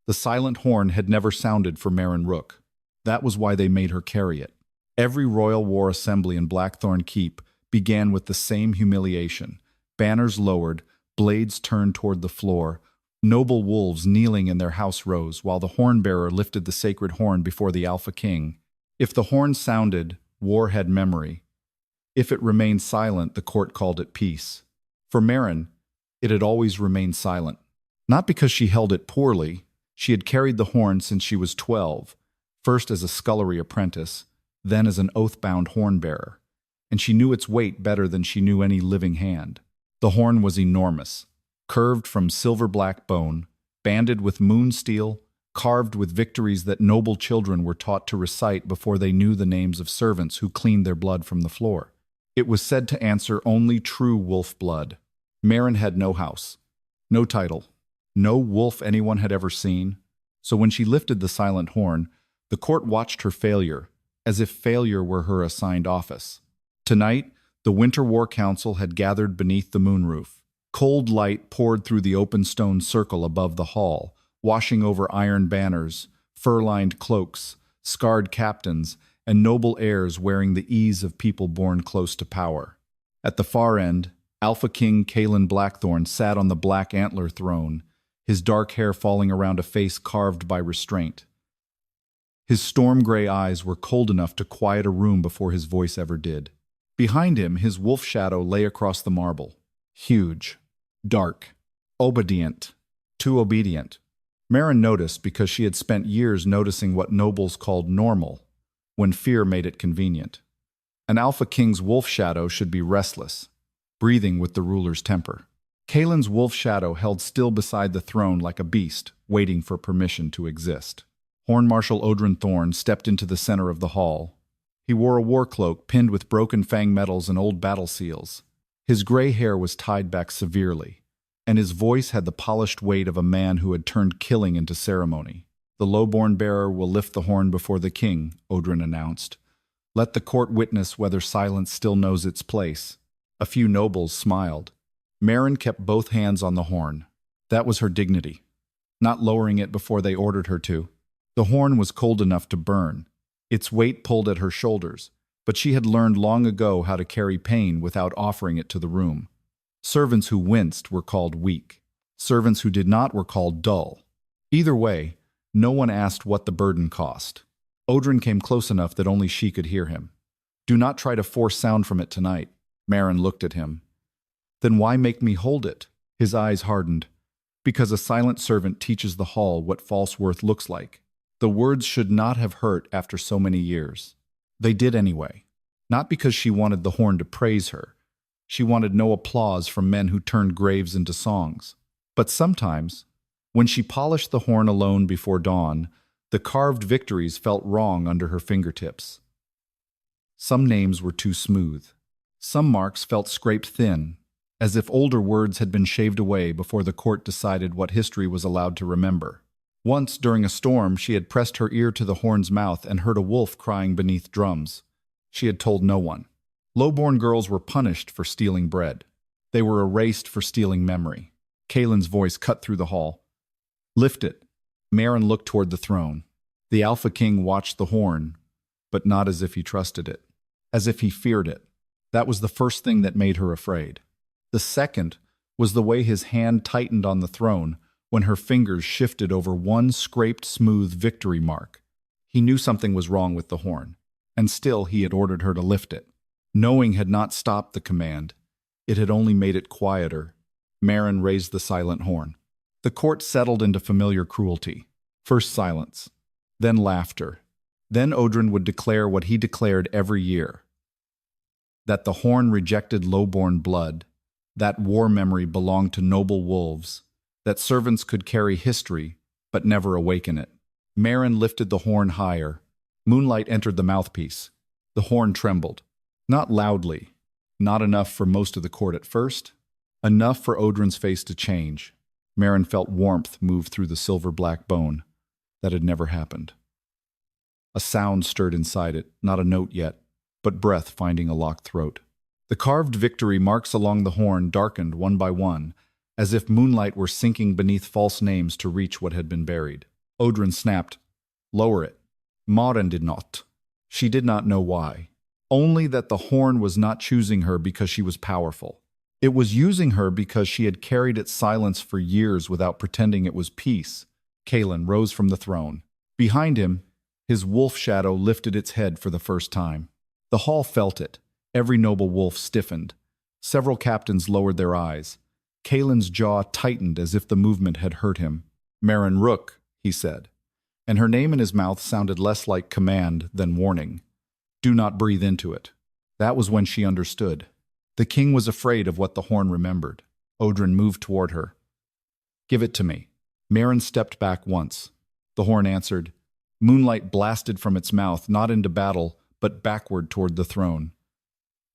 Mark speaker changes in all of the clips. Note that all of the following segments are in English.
Speaker 1: The silent horn had never sounded for Maren Rook. That was why they made her carry it. Every royal war assembly in Blackthorn Keep began with the same humiliation. Banners lowered, blades turned toward the floor, noble wolves kneeling in their house rows while the horn-bearer lifted the sacred horn before the Alpha King. If the horn sounded, war had memory. If it remained silent, the court called it peace. For Maren, it had always remained silent. Not because she held it poorly. She had carried the horn since she was 12, first as a scullery apprentice, then as an oath-bound horn-bearer, and she knew its weight better than she knew any living hand. The horn was enormous, curved from silver-black bone, banded with moon steel, carved with victories that noble children were taught to recite before they knew the names of servants who cleaned their blood from the floor. It was said to answer only true wolf blood. Maren had no house, no title, no wolf anyone had ever seen. So when she lifted the silent horn, the court watched her failure, as if failure were her assigned office. Tonight, the Winter War Council had gathered beneath the moonroof. Cold light poured through the open stone circle above the hall, washing over iron banners, fur-lined cloaks, scarred captains, and noble heirs wearing the ease of people born close to power. At the far end, Alpha King Kaelen Blackthorn sat on the black antler throne, his dark hair falling around a face carved by restraint. His storm-gray eyes were cold enough to quiet a room before his voice ever did. Behind him, his wolf shadow lay across the marble. Huge, dark, obedient, too obedient. Maren noticed because she had spent years noticing what nobles called normal, when fear made it convenient. An Alpha King's wolf shadow should be restless, breathing with the ruler's temper. Kaelen's wolf shadow held still beside the throne like a beast, waiting for permission to exist. Horn Marshal Odrin Thorn stepped into the center of the hall. He wore a war cloak pinned with broken fang medals and old battle seals. His gray hair was tied back severely, and his voice had the polished weight of a man who had turned killing into ceremony. "The lowborn bearer will lift the horn before the king," Odrin announced. "Let the court witness whether silence still knows its place." A few nobles smiled. Maren kept both hands on the horn. That was her dignity, not lowering it before they ordered her to. The horn was cold enough to burn. Its weight pulled at her shoulders, but she had learned long ago how to carry pain without offering it to the room. Servants who winced were called weak. Servants who did not were called dull. Either way, no one asked what the burden cost. Odrin came close enough that only she could hear him. "Do not try to force sound from it tonight." Maren looked at him. "Then why make me hold it?" His eyes hardened. "Because a silent servant teaches the hall what false worth looks like." The words should not have hurt after so many years. They did anyway. Not because she wanted the horn to praise her. She wanted no applause from men who turned graves into songs. But sometimes, when she polished the horn alone before dawn, the carved victories felt wrong under her fingertips. Some names were too smooth. Some marks felt scraped thin, as if older words had been shaved away before the court decided what history was allowed to remember. Once, during a storm, she had pressed her ear to the horn's mouth and heard a wolf crying beneath drums. She had told no one. Lowborn girls were punished for stealing bread. They were erased for stealing memory. Kaelen's voice cut through the hall. "Lift it." Maren looked toward the throne. The Alpha King watched the horn, but not as if he trusted it, as if he feared it. That was the first thing that made her afraid. The second was the way his hand tightened on the throne when her fingers shifted over one scraped smooth victory mark. He knew something was wrong with the horn, and still he had ordered her to lift it. Knowing had not stopped the command. It had only made it quieter. Maren raised the silent horn. The court settled into familiar cruelty. First silence, then laughter. Then Odrin would declare what he declared every year. That the horn rejected lowborn blood, that war memory belonged to noble wolves, that servants could carry history, but never awaken it. Maren lifted the horn higher. Moonlight entered the mouthpiece. The horn trembled. Not loudly, not enough for most of the court at first, enough for Odrin's face to change. Maren felt warmth move through the silver-black bone. That had never happened. A sound stirred inside it, not a note yet, but breath finding a locked throat. The carved victory marks along the horn darkened one by one, as if moonlight were sinking beneath false names to reach what had been buried. Odrin snapped, "Lower it." Maren did not. She did not know why. Only that the horn was not choosing her because she was powerful. It was using her because she had carried its silence for years without pretending it was peace. Kaelen rose from the throne. Behind him, his wolf shadow lifted its head for the first time. The hall felt it. Every noble wolf stiffened. Several captains lowered their eyes. Kaelen's jaw tightened as if the movement had hurt him. "Maren Rook," he said, and her name in his mouth sounded less like command than warning. "Do not breathe into it." That was when she understood. The king was afraid of what the horn remembered. Odrin moved toward her. "Give it to me." Maren stepped back once. The horn answered. Moonlight blasted from its mouth, not into battle, but backward toward the throne.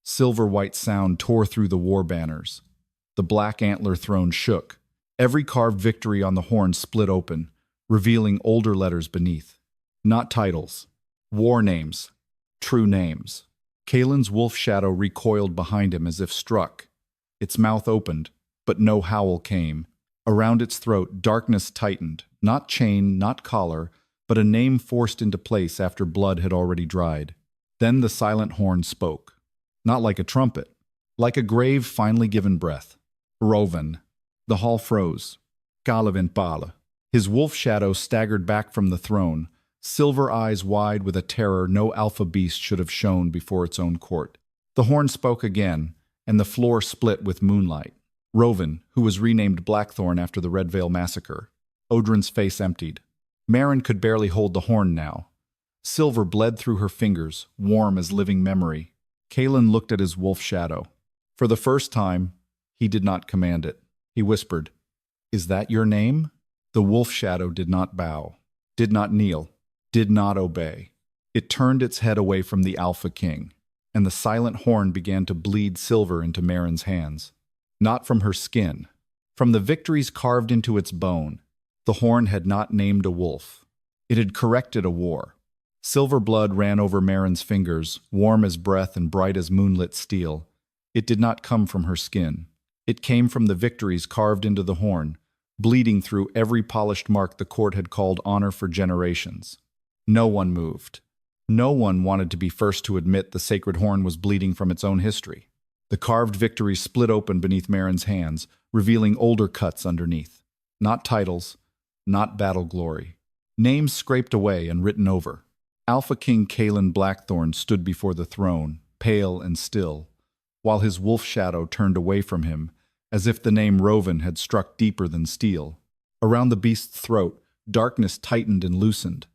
Speaker 1: Silver-white sound tore through the war banners. The black antler throne shook. Every carved victory on the horn split open, revealing older letters beneath. Not titles. War names. True names. Kaelen's wolf shadow recoiled behind him as if struck. Its mouth opened, but no howl came. Around its throat, darkness tightened. Not chain, not collar, but a name forced into place after blood had already dried. Then the silent horn spoke. Not like a trumpet. Like a grave finally given breath. Roven. The hall froze. Kaelen Blackthorn. His wolf shadow staggered back from the throne, silver eyes wide with a terror no alpha beast should have shown before its own court. The horn spoke again, and the floor split with moonlight. Roven, who was renamed Blackthorn after the Red Veil massacre. Odrin's face emptied. Maren could barely hold the horn now. Silver bled through her fingers, warm as living memory. Kaelen looked at his wolf shadow. For the first time, he did not command it. He whispered, "Is that your name?" The wolf shadow did not bow, did not kneel, did not obey. It turned its head away from the Alpha King, and the silent horn began to bleed silver into Maren's hands. Not from her skin, from the victories carved into its bone. The horn had not named a wolf. It had corrected a war. Silver blood ran over Maren's fingers, warm as breath and bright as moonlit steel. It did not come from her skin. It came from the victories carved into the horn, bleeding through every polished mark the court had called honor for generations. No one moved. No one wanted to be first to admit the sacred horn was bleeding from its own history. The carved victories split open beneath Maren's hands, revealing older cuts underneath. Not titles, not battle glory. Names scraped away and written over. Alpha King Kaelen Blackthorn stood before the throne, pale and still, while his wolf shadow turned away from him, as if the name Roven had struck deeper than steel. Around the beast's throat, darkness tightened and loosened,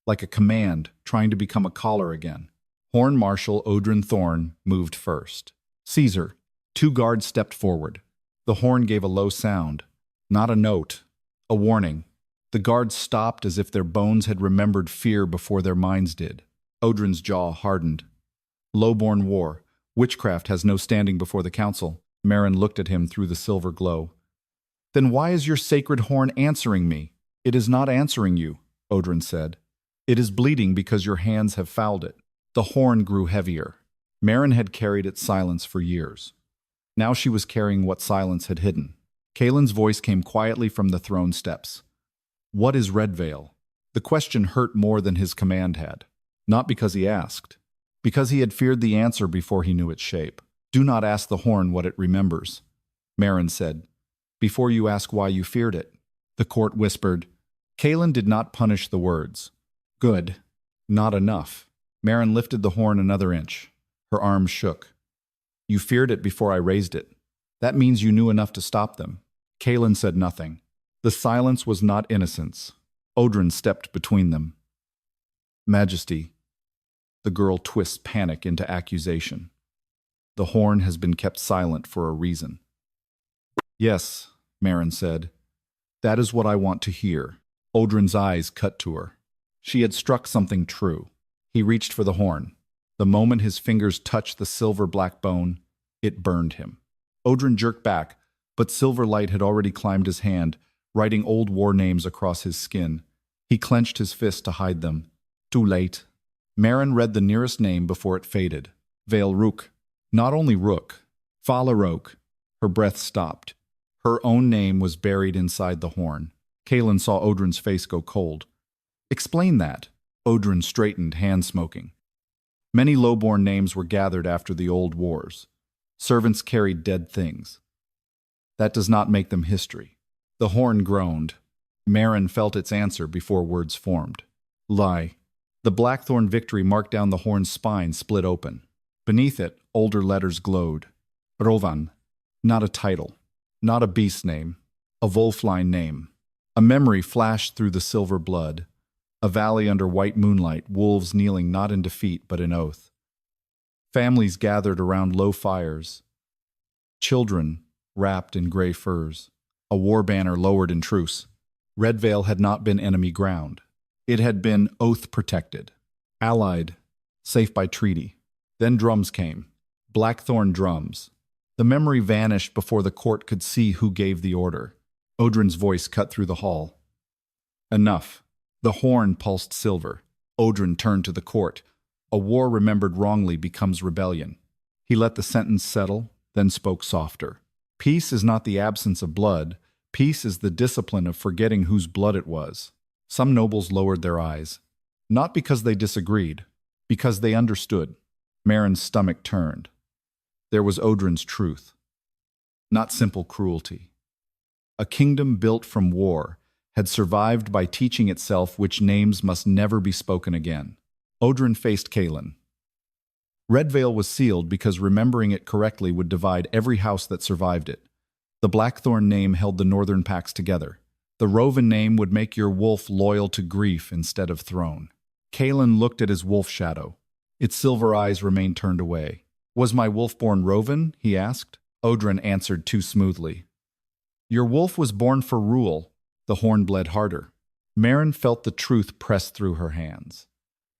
Speaker 1: like a command trying to become a collar again. Horn Marshal Odrin Thorn moved first. "Caesar." Two guards stepped forward. The horn gave a low sound. Not a note. A warning. The guards stopped as if their bones had remembered fear before their minds did. Odrin's jaw hardened. "Lowborn war. Witchcraft has no standing before the council." Maren looked at him through the silver glow. "Then why is your sacred horn answering me?" "It is not answering you," Odrin said. "It is bleeding because your hands have fouled it." The horn grew heavier. Maren had carried its silence for years. Now she was carrying what silence had hidden. Kaelen's voice came quietly from the throne steps. "What is Red Veil?" The question hurt more than his command had. Not because he asked. Because he had feared the answer before he knew its shape. "Do not ask the horn what it remembers," Maren said, "before you ask why you feared it." The court whispered. Kaelen did not punish the words. Good. Not enough. Maren lifted the horn another inch. Her arms shook. "You feared it before I raised it. That means you knew enough to stop them." Kaelen said nothing. The silence was not innocence. Odrin stepped between them. "Majesty." The girl twists panic into accusation. "The horn has been kept silent for a reason." "Yes," Maren said. "That is what I want to hear." Odrin's eyes cut to her. She had struck something true. He reached for the horn. The moment his fingers touched the silver-black bone, it burned him. Odrin jerked back, but silver light had already climbed his hand, writing old war names across his skin. He clenched his fist to hide them. Too late. Maren read the nearest name before it faded. Vale Rook. Not only Rook. Fala Rook. Her breath stopped. Her own name was buried inside the horn. Kaelen saw Odrin's face go cold. Explain that. Odrin straightened, hand smoking. Many lowborn names were gathered after the old wars. Servants carried dead things. That does not make them history. The horn groaned. Maren felt its answer before words formed. Lie. The Blackthorn victory marked down the horn's spine, split open. Beneath it, older letters glowed. Rovan. Not a title. Not a beast name. A Wolfline name. A memory flashed through the silver blood. A valley under white moonlight, wolves kneeling not in defeat but in oath. Families gathered around low fires. Children wrapped in gray furs. A war banner lowered in truce. Redvale had not been enemy ground. It had been oath-protected. Allied. Safe by treaty. Then drums came. Blackthorn drums. The memory vanished before the court could see who gave the order. Odrin's voice cut through the hall. Enough. The horn pulsed silver. Odrin turned to the court. A war remembered wrongly becomes rebellion. He let the sentence settle, then spoke softer. Peace is not the absence of blood. Peace is the discipline of forgetting whose blood it was. Some nobles lowered their eyes. Not because they disagreed, because they understood. Maren's stomach turned. There was Odrin's truth. Not simple cruelty. A kingdom built from war had survived by teaching itself which names must never be spoken again. Odrin faced Kaelen. Redvale was sealed because remembering it correctly would divide every house that survived it. The Blackthorn name held the northern packs together. The Rovan name would make your wolf loyal to grief instead of throne. Kaelen looked at his wolf shadow. Its silver eyes remained turned away. Was my wolf born Rovan? He asked. Odrin answered too smoothly. Your wolf was born for rule. The horn bled harder. Maren felt the truth press through her hands.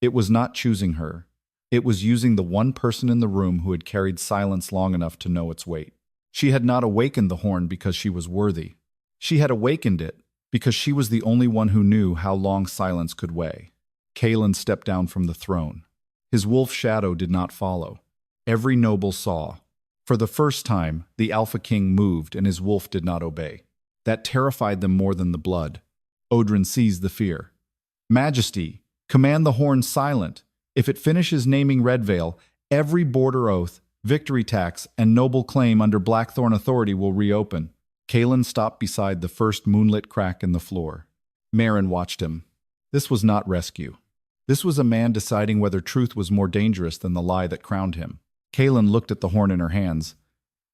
Speaker 1: It was not choosing her. It was using the one person in the room who had carried silence long enough to know its weight. She had not awakened the horn because she was worthy. She had awakened it because she was the only one who knew how long silence could weigh. Kaelen stepped down from the throne. His wolf shadow did not follow. Every noble saw. For the first time, the Alpha King moved and his wolf did not obey. That terrified them more than the blood. Odrin seized the fear. Majesty, command the horn silent. If it finishes naming Redvale, every border oath, victory tax, and noble claim under Blackthorn authority will reopen. Kaelen stopped beside the first moonlit crack in the floor. Maren watched him. This was not rescue. This was a man deciding whether truth was more dangerous than the lie that crowned him. Kaelen looked at the horn in her hands.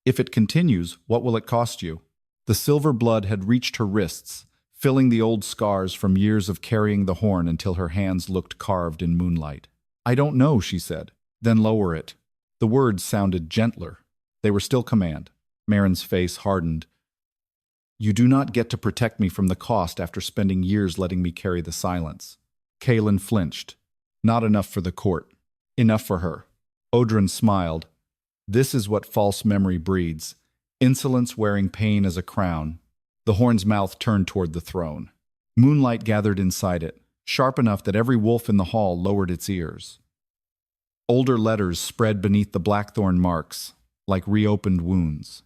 Speaker 1: If it continues, what will it cost you? The silver blood had reached her wrists, filling the old scars from years of carrying the horn until her hands looked carved in moonlight. I don't know, she said. Then lower it. The words sounded gentler. They were still command. Maren's face hardened. You do not get to protect me from the cost after spending years letting me carry the silence. Kaelen flinched. Not enough for the court. Enough for her. Odrin smiled. This is what false memory breeds. Insolence wearing pain as a crown. The horn's mouth turned toward the throne. Moonlight gathered inside it, sharp enough that every wolf in the hall lowered its ears. Older letters spread beneath the blackthorn marks, like reopened wounds.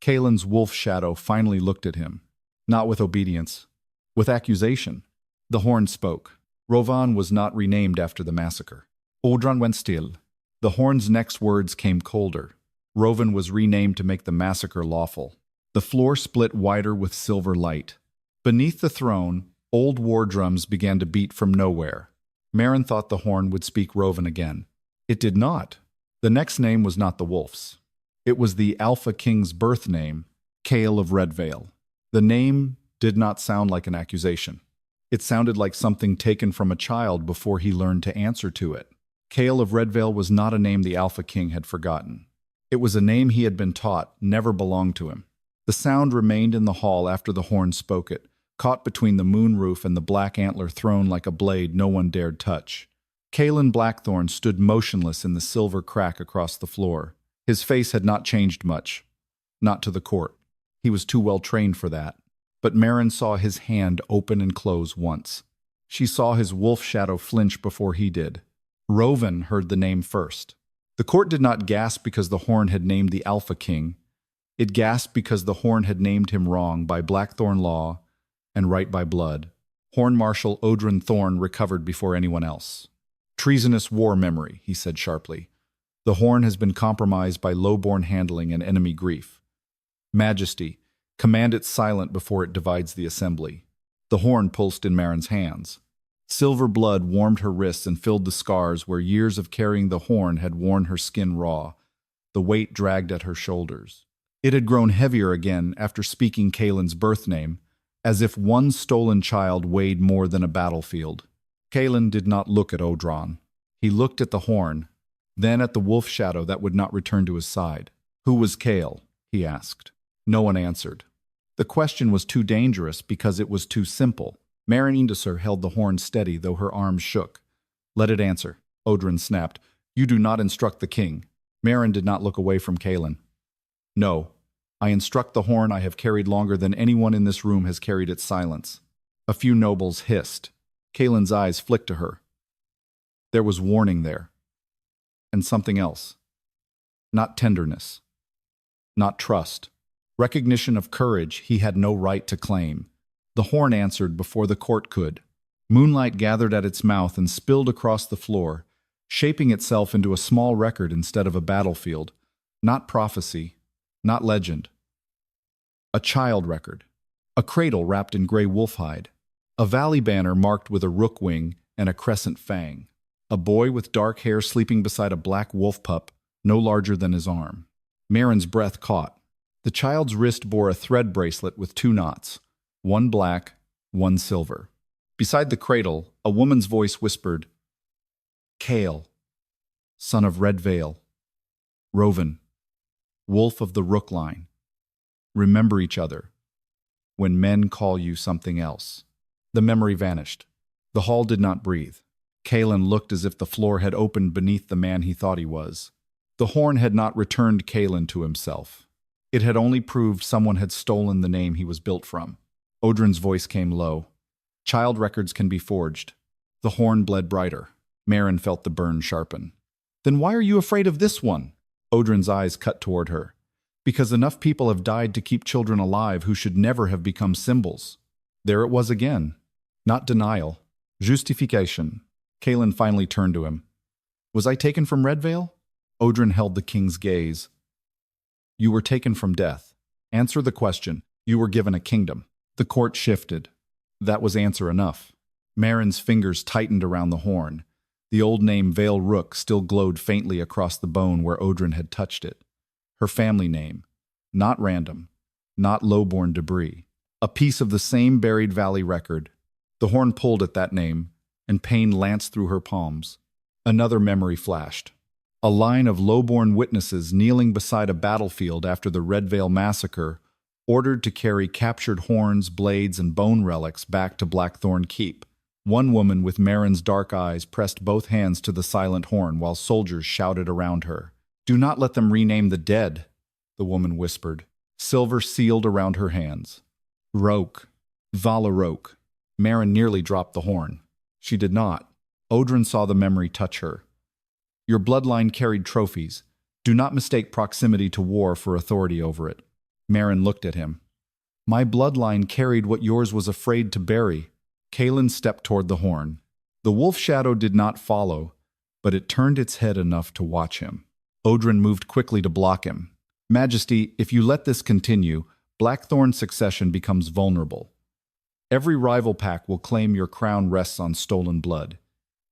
Speaker 1: Kaelen's wolf shadow finally looked at him, not with obedience, with accusation. The horn spoke. Rovan was not renamed after the massacre. Odrin went still. The horn's next words came colder. Rovan was renamed to make the massacre lawful. The floor split wider with silver light. Beneath the throne, old war drums began to beat from nowhere. Maren thought the horn would speak Rovan again. It did not. The next name was not the wolf's. It was the Alpha King's birth name, Kael of Redvale. The name did not sound like an accusation. It sounded like something taken from a child before he learned to answer to it. Kael of Redvale was not a name the Alpha King had forgotten. It was a name he had been taught never belonged to him. The sound remained in the hall after the horn spoke it, caught between the moon roof and the black antler throne like a blade no one dared touch. Kaelen Blackthorn stood motionless in the silver crack across the floor. His face had not changed much. Not to the court. He was too well trained for that. But Maren saw his hand open and close once. She saw his wolf shadow flinch before he did. Rovan heard the name first. The court did not gasp because the horn had named the Alpha King. It gasped because the horn had named him wrong by Blackthorn law and right by blood. Horn Marshal Odrin Thorn recovered before anyone else. Treasonous war memory, he said sharply. The horn has been compromised by lowborn handling and enemy grief. Majesty, command it silent before it divides the assembly. The horn pulsed in Maren's hands. Silver blood warmed her wrists and filled the scars where years of carrying the horn had worn her skin raw. The weight dragged at her shoulders. It had grown heavier again after speaking Kaelen's birth name, as if one stolen child weighed more than a battlefield. Kaelen did not look at Odron. He looked at the horn, then at the wolf shadow that would not return to his side. Who was Kael? He asked. No one answered. The question was too dangerous because it was too simple. Maren held the horn steady, though her arms shook. Let it answer, Odrin snapped. You do not instruct the king. Maren did not look away from Kaelen. No, I instruct the horn I have carried longer than anyone in this room has carried its silence. A few nobles hissed. Kaelen's eyes flicked to her. There was warning there. And something else. Not tenderness. Not trust. Recognition of courage he had no right to claim. The horn answered before the court could. Moonlight gathered at its mouth and spilled across the floor, shaping itself into a small record instead of a battlefield. Not prophecy, not legend. A child record. A cradle wrapped in gray wolf hide. A valley banner marked with a rook wing and a crescent fang. A boy with dark hair sleeping beside a black wolf pup, no larger than his arm. Maren's breath caught. The child's wrist bore a thread bracelet with 2 knots, one black, one silver. Beside the cradle, a woman's voice whispered, Kael, son of Red Vale, Roven, wolf of the Rook line. Remember each other, when men call you something else. The memory vanished. The hall did not breathe. Kaelen looked as if the floor had opened beneath the man he thought he was. The horn had not returned Kaelen to himself. It had only proved someone had stolen the name he was built from. Odrin's voice came low. Child records can be forged. The horn bled brighter. Maren felt the burn sharpen. Then why are you afraid of this one? Odrin's eyes cut toward her. Because enough people have died to keep children alive who should never have become symbols. There it was again. Not denial. Justification. Kaelen finally turned to him. Was I taken from Red Vale? Odrin held the king's gaze. You were taken from death. Answer the question. You were given a kingdom. The court shifted. That was answer enough. Maren's fingers tightened around the horn. The old name Vale Rook still glowed faintly across the bone where Odrin had touched it. Her family name. Not random. Not lowborn debris. A piece of the same buried valley record. The horn pulled at that name, and pain lanced through her palms. Another memory flashed. A line of lowborn witnesses kneeling beside a battlefield after the Red Vale massacre, ordered to carry captured horns, blades, and bone relics back to Blackthorn Keep. One woman with Maren's dark eyes pressed both hands to the silent horn while soldiers shouted around her. Do not let them rename the dead, the woman whispered. Silver sealed around her hands. Roke. Vala Roke. Maren nearly dropped the horn. She did not. Odrin saw the memory touch her. Your bloodline carried trophies. Do not mistake proximity to war for authority over it. Maren looked at him. My bloodline carried what yours was afraid to bury. Kaelen stepped toward the horn. The wolf shadow did not follow, but it turned its head enough to watch him. Odrin moved quickly to block him. Majesty, if you let this continue, Blackthorn's succession becomes vulnerable. Every rival pack will claim your crown rests on stolen blood.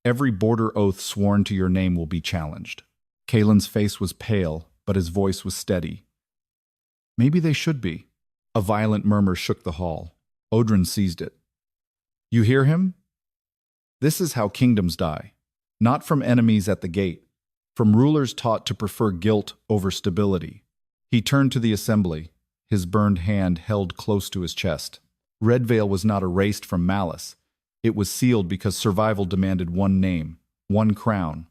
Speaker 1: Every border oath sworn to your name will be challenged. Kaelen's face was pale, but his voice was steady. Maybe they should be. A violent murmur shook the hall. Odrin seized it. You hear him? This is how kingdoms die. Not from enemies at the gate, from rulers taught to prefer guilt over stability. He turned to the assembly, his burned hand held close to his chest. Red Vale was not erased from malice. It was sealed because survival demanded one name, one crown.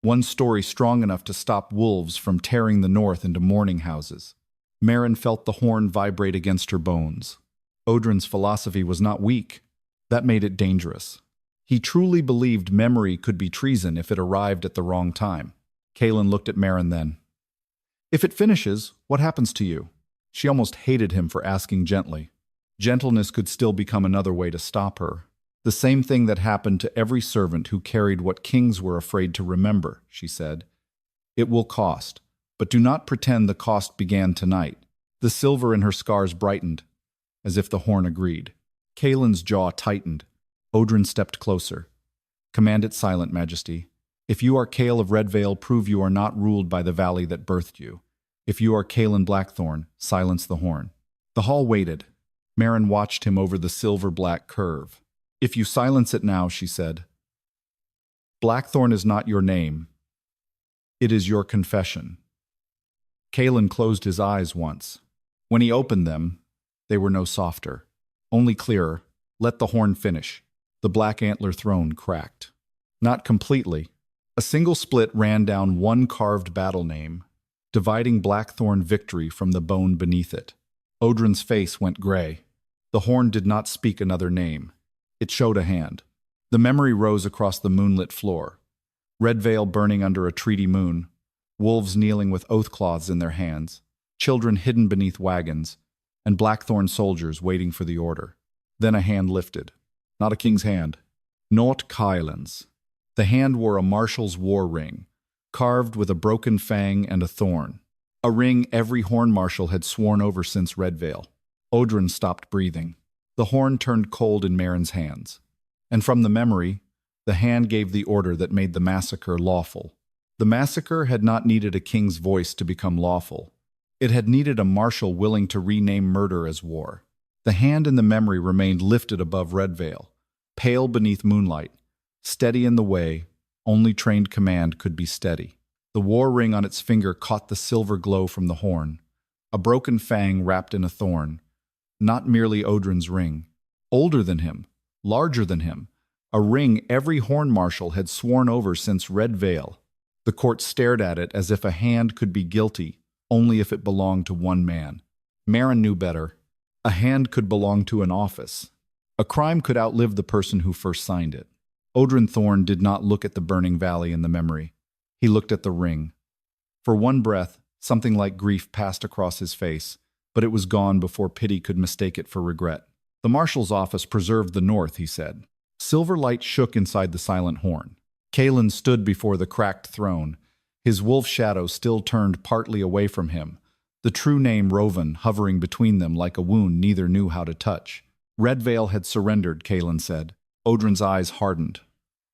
Speaker 1: One story strong enough to stop wolves from tearing the north into mourning houses. Maren felt the horn vibrate against her bones. Odrin's philosophy was not weak. That made it dangerous. He truly believed memory could be treason if it arrived at the wrong time. Kaelen looked at Maren then. If it finishes, what happens to you? She almost hated him for asking gently. Gentleness could still become another way to stop her. The same thing that happened to every servant who carried what kings were afraid to remember, she said. It will cost, but do not pretend the cost began tonight. The silver in her scars brightened, as if the horn agreed. Kaelen's jaw tightened. Odrin stepped closer. Command it silent, Majesty. If you are Kael of Redvale, prove you are not ruled by the valley that birthed you. If you are Kaelen Blackthorn, silence the horn. The hall waited. Maren watched him over the silver-black curve. If you silence it now, she said. Blackthorn is not your name. It is your confession. Kaelen closed his eyes once. When he opened them, they were no softer, only clearer. Let the horn finish. The black antler throne cracked. Not completely. A single split ran down one carved battle name, dividing Blackthorn victory from the bone beneath it. Odrin's face went gray. The horn did not speak another name. It showed a hand. The memory rose across the moonlit floor. Redvale burning under a treaty moon, wolves kneeling with oath cloths in their hands, children hidden beneath wagons, and Blackthorn soldiers waiting for the order. Then a hand lifted. Not a king's hand. Not Kaelen's. The hand wore a marshal's war ring, carved with a broken fang and a thorn. A ring every horn marshal had sworn over since Redvale. Odrin stopped breathing. The horn turned cold in Maren's hands. And from the memory, the hand gave the order that made the massacre lawful. The massacre had not needed a king's voice to become lawful. It had needed a marshal willing to rename murder as war. The hand in the memory remained lifted above Redvale, pale beneath moonlight, steady in the way only trained command could be steady. The war ring on its finger caught the silver glow from the horn, a broken fang wrapped in a thorn, not merely Odrin's ring. Older than him, larger than him, a ring every horn marshal had sworn over since Redvale. The court stared at it as if a hand could be guilty only if it belonged to one man. Maren knew better. A hand could belong to an office. A crime could outlive the person who first signed it. Odrin Thorn did not look at the burning valley in the memory. He looked at the ring. For one breath, something like grief passed across his face, but it was gone before pity could mistake it for regret. The marshal's office preserved the north, he said. Silver light shook inside the silent horn. Kaelen stood before the cracked throne, his wolf shadow still turned partly away from him, the true name Rovan hovering between them like a wound neither knew how to touch. Redvale had surrendered, Kaelen said. Odrin's eyes hardened.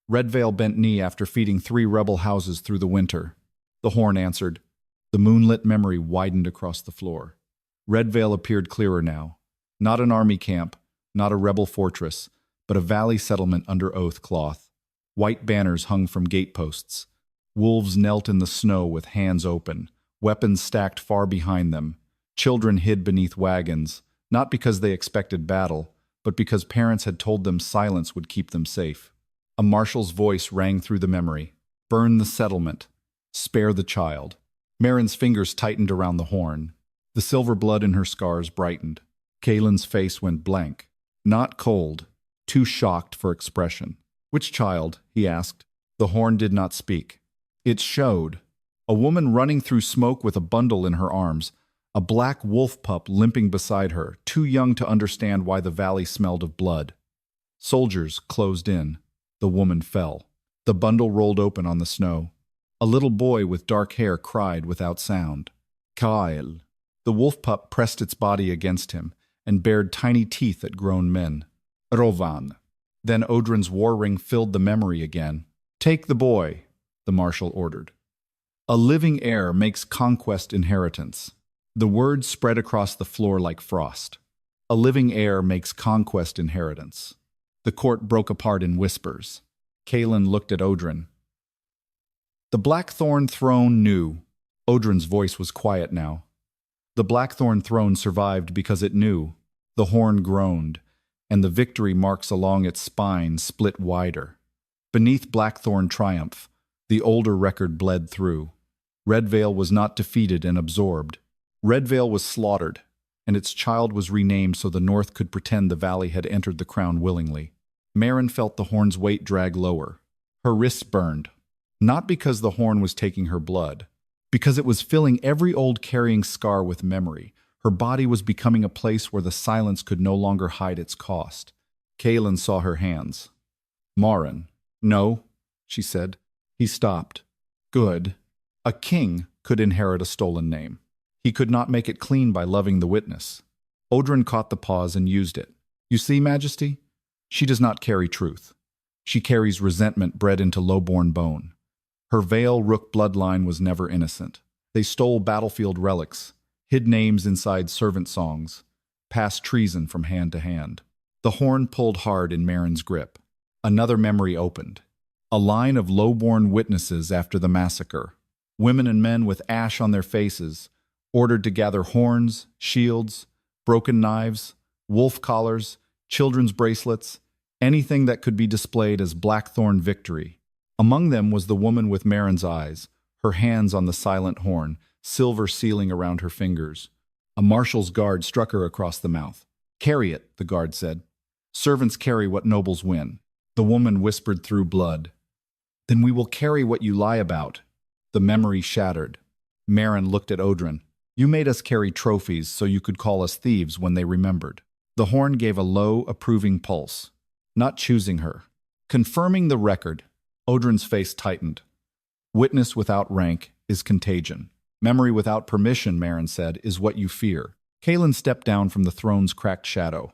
Speaker 1: Redvale bent knee after feeding 3 rebel houses through the winter. The horn answered. The moonlit memory widened across the floor. Redvale appeared clearer now. Not an army camp, not a rebel fortress, but a valley settlement under oath cloth. White banners hung from gateposts. Wolves knelt in the snow with hands open, weapons stacked far behind them. Children hid beneath wagons, not because they expected battle, but because parents had told them silence would keep them safe. A marshal's voice rang through the memory. Burn the settlement. Spare the child. Maren's fingers tightened around the horn. The silver blood in her scars brightened. Kaelen's face went blank. Not cold, too shocked for expression. Which child? He asked. The horn did not speak. It showed. A woman running through smoke with a bundle in her arms, a black wolf pup limping beside her, too young to understand why the valley smelled of blood. Soldiers closed in. The woman fell. The bundle rolled open on the snow. A little boy with dark hair cried without sound. Kael. The wolf pup pressed its body against him and bared tiny teeth at grown men. Rovan. Then Odrin's war ring filled the memory again. Take the boy, the marshal ordered. A living heir makes conquest inheritance. The words spread across the floor like frost. A living heir makes conquest inheritance. The court broke apart in whispers. Kaelen looked at Odrin. The Blackthorn throne knew. Odrin's voice was quiet now. The Blackthorn throne survived because it knew. The horn groaned, and the victory marks along its spine split wider. Beneath Blackthorn triumph, the older record bled through. Redvale was not defeated and absorbed. Redvale was slaughtered, and its child was renamed so the north could pretend the valley had entered the crown willingly. Maren felt the horn's weight drag lower. Her wrists burned. Not because the horn was taking her blood, because it was filling every old carrying scar with memory, Her body was becoming a place where the silence could no longer hide its cost. Kaelen saw her hands. Maren. No, she said. He stopped. Good. A king could inherit a stolen name. He could not make it clean by loving the witness. Odrin caught the pause and used it. You see, Majesty? She does not carry truth. She carries resentment bred into lowborn bone. Her Vale Rook bloodline was never innocent. They stole battlefield relics, hid names inside servant songs, passed treason from hand to hand. The horn pulled hard in Maren's grip. Another memory opened. A line of lowborn witnesses after the massacre. Women and men with ash on their faces, ordered to gather horns, shields, broken knives, wolf collars, children's bracelets, anything that could be displayed as Blackthorn victory. Among them was the woman with Maren's eyes, her hands on the silent horn, silver sealing around her fingers. A marshal's guard struck her across the mouth. Carry it, the guard said. Servants carry what nobles win. The woman whispered through blood. Then we will carry what you lie about. The memory shattered. Maren looked at Odrin. You made us carry trophies so you could call us thieves when they remembered. The horn gave a low, approving pulse. Not choosing her. Confirming the record. Odrin's face tightened. Witness without rank is contagion. Memory without permission, Maren said, is what you fear. Kaelen stepped down from the throne's cracked shadow.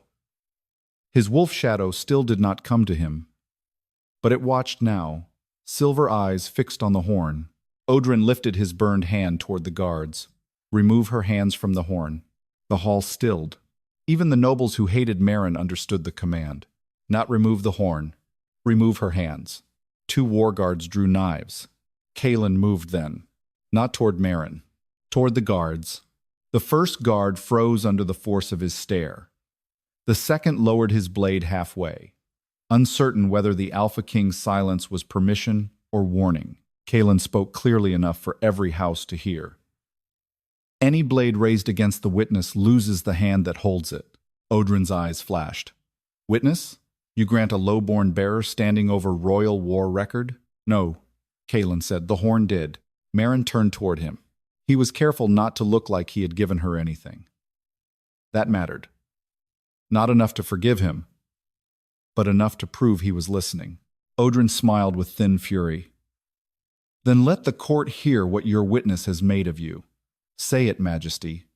Speaker 1: His wolf shadow still did not come to him. But it watched now, silver eyes fixed on the horn. Odrin lifted his burned hand toward the guards. Remove her hands from the horn. The hall stilled. Even the nobles who hated Maren understood the command. Not remove the horn. Remove her hands. 2 war guards drew knives. Kaelen moved then. Not toward Maren. Toward the guards. The first guard froze under the force of his stare. The second lowered his blade halfway. Uncertain whether the Alpha King's silence was permission or warning, Kaelen spoke clearly enough for every house to hear. Any blade raised against the witness loses the hand that holds it. Odrin's eyes flashed. Witness? You grant a lowborn bearer standing over royal war record? No, Kaelen said. The horn did. Maren turned toward him. He was careful not to look like he had given her anything. That mattered. Not enough to forgive him, but enough to prove he was listening. Odrin smiled with thin fury. Then let the court hear what your witness has made of you. Say it, Majesty.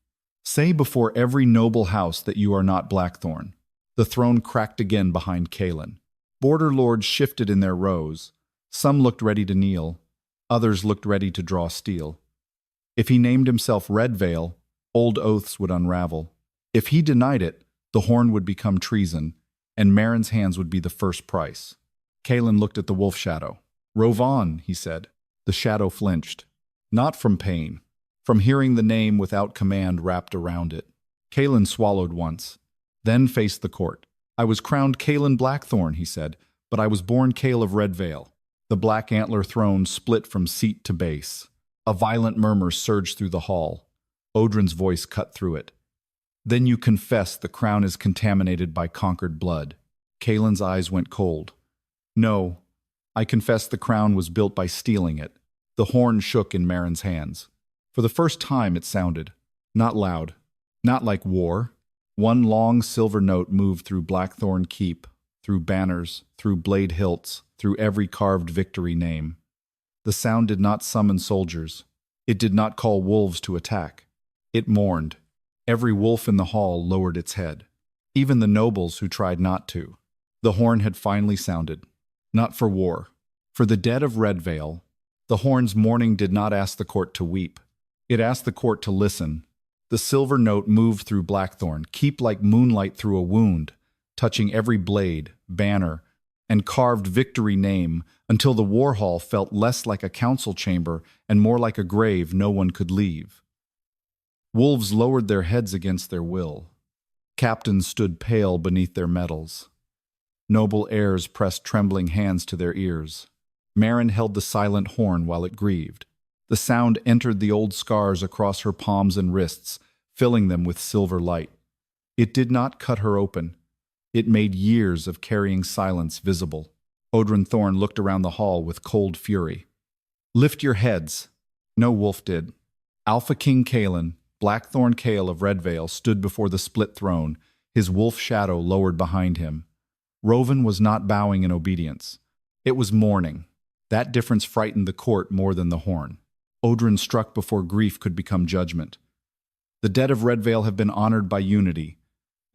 Speaker 1: Say before every noble house that you are not Blackthorn. The throne cracked again behind Kaelen. Border lords shifted in their rows. Some looked ready to kneel. Others looked ready to draw steel. If he named himself Red Vale, old oaths would unravel. If he denied it, the horn would become treason, and Maren's hands would be the first price. Kaelen looked at the wolf shadow. Rove on, he said. The shadow flinched. Not from pain. From hearing the name without command wrapped around it. Kaelen swallowed once, then faced the court. I was crowned Kaelen Blackthorn, he said, but I was born Kael of Red Vale. The black antler throne split from seat to base. A violent murmur surged through the hall. Odrin's voice cut through it. Then you confess the crown is contaminated by conquered blood. Kaelen's eyes went cold. No, I confess the crown was built by stealing it. The horn shook in Maren's hands. For the first time it sounded. Not loud. Not like war. One long silver note moved through Blackthorn Keep, through banners, through blade hilts, through every carved victory name. The sound did not summon soldiers. It did not call wolves to attack. It mourned. Every wolf in the hall lowered its head. Even the nobles who tried not to. The horn had finally sounded. Not for war. For the dead of Red Vale. The horn's mourning did not ask the court to weep. It asked the court to listen. The silver note moved through Blackthorn, keep like moonlight through a wound, touching every blade, banner, and carved victory name until the war hall felt less like a council chamber and more like a grave no one could leave. Wolves lowered their heads against their will. Captains stood pale beneath their medals. Noble heirs pressed trembling hands to their ears. Maren held the silent horn while it grieved. The sound entered the old scars across her palms and wrists, filling them with silver light. It did not cut her open. It made years of carrying silence visible. Odrin Thorn looked around the hall with cold fury. Lift your heads. No wolf did. Alpha King Kaelen, Blackthorn Kael of Redvale stood before the split throne, his wolf shadow lowered behind him. Rovan was not bowing in obedience. It was mourning. That difference frightened the court more than the horn. Odrin struck before grief could become judgment. The dead of Redvale have been honored by unity.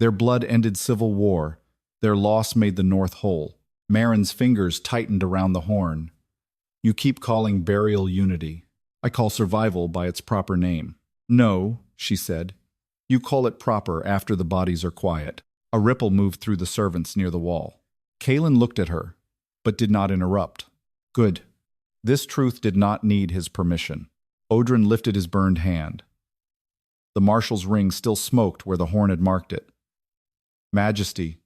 Speaker 1: Their blood ended civil war. Their loss made the North whole. Maren's fingers tightened around the horn. You keep calling burial unity. I call survival by its proper name. No, she said. You call it proper after the bodies are quiet. A ripple moved through the servants near the wall. Kaelen looked at her, but did not interrupt. Good. This truth did not need his permission. Odrin lifted his burned hand. The marshal's ring still smoked where the horn had marked it. Majesty,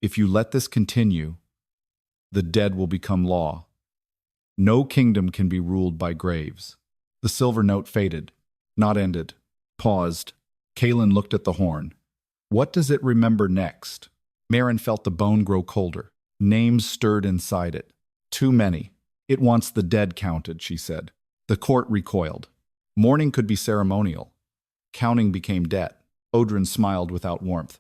Speaker 1: if you let this continue, the dead will become law. No kingdom can be ruled by graves. The silver note faded, not ended, paused. Kaelen looked at the horn. What does it remember next? Maren felt the bone grow colder. Names stirred inside it. Too many. It wants the dead counted, she said. The court recoiled. Mourning could be ceremonial. Counting became debt. Odrin smiled without warmth.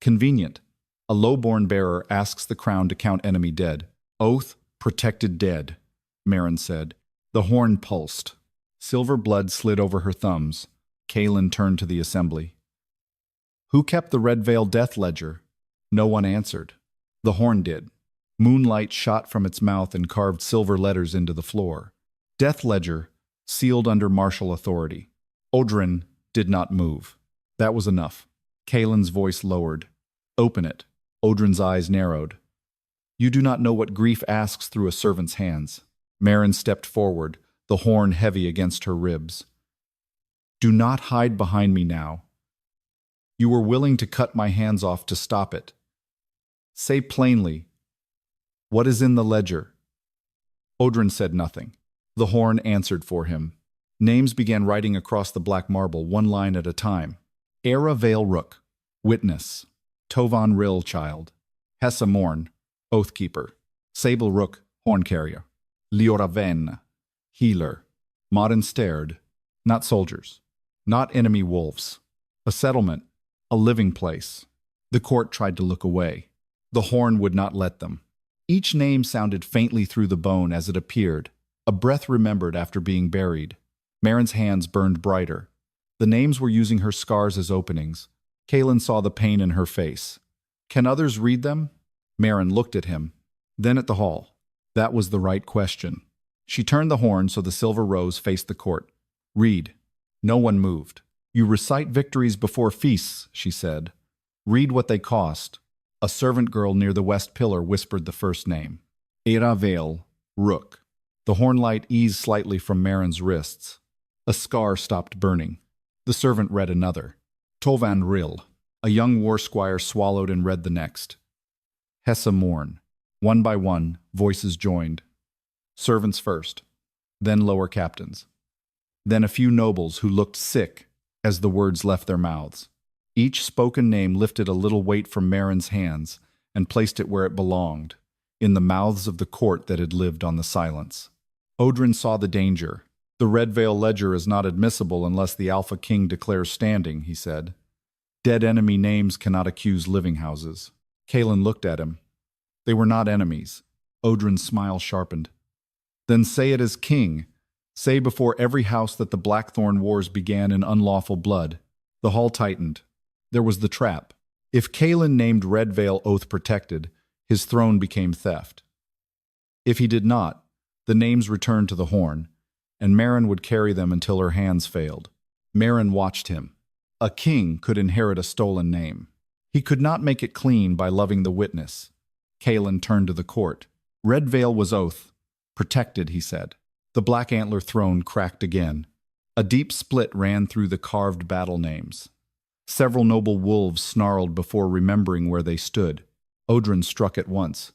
Speaker 1: Convenient. A lowborn bearer asks the crown to count enemy dead. Oath, protected dead, Maren said. The horn pulsed. Silver blood slid over her thumbs. Kaelen turned to the assembly. Who kept the Redvale death ledger? No one answered. The horn did. Moonlight shot from its mouth and carved silver letters into the floor. Death ledger, sealed under martial authority. Odrin did not move. That was enough. Kaelen's voice lowered. Open it. Odrin's eyes narrowed. You do not know what grief asks through a servant's hands. Maren stepped forward, the horn heavy against her ribs. Do not hide behind me now. You were willing to cut my hands off to stop it. Say plainly, what is in the ledger? Odrin said nothing. The horn answered for him. Names began writing across the black marble, one line at a time. Era Vale Rook, witness. Tovan Rill child. Hessa Morn, oathkeeper. Sable Rook, horn carrier. Lioraven, healer. Modern stared, not soldiers, not enemy wolves. A settlement, a living place. The court tried to look away. The horn would not let them. Each name sounded faintly through the bone as it appeared, a breath remembered after being buried. Maren's hands burned brighter. The names were using her scars as openings. Kaelen saw the pain in her face. Can others read them? Maren looked at him, then at the hall. That was the right question. She turned the horn so the silver rose faced the court. Read. No one moved. You recite victories before feasts, she said. Read what they cost. A servant girl near the west pillar whispered the first name. Era Vale, Rook. The horn light eased slightly from Maren's wrists. A scar stopped burning. The servant read another. Tovan Rill. A young war squire swallowed and read the next. Hessa Morn. One by one, voices joined. Servants first, then lower captains. Then a few nobles who looked sick as the words left their mouths. Each spoken name lifted a little weight from Maren's hands and placed it where it belonged, in the mouths of the court that had lived on the silence. Odrin saw the danger. The Redvale ledger is not admissible unless the Alpha King declares standing, he said. Dead enemy names cannot accuse living houses. Kaelen looked at him. They were not enemies. Odrin's smile sharpened. Then say it as king. Say before every house that the Blackthorn Wars began in unlawful blood. The hall tightened. There was the trap. If Kaelen named Redvale oath protected, his throne became theft. If he did not, the names returned to the horn, and Maren would carry them until her hands failed. Maren watched him. A king could inherit a stolen name. He could not make it clean by loving the witness. Kaelen turned to the court. Redvale was oath. Protected, he said. The black antler throne cracked again. A deep split ran through the carved battle names. Several noble wolves snarled before remembering where they stood. Odrin struck at once.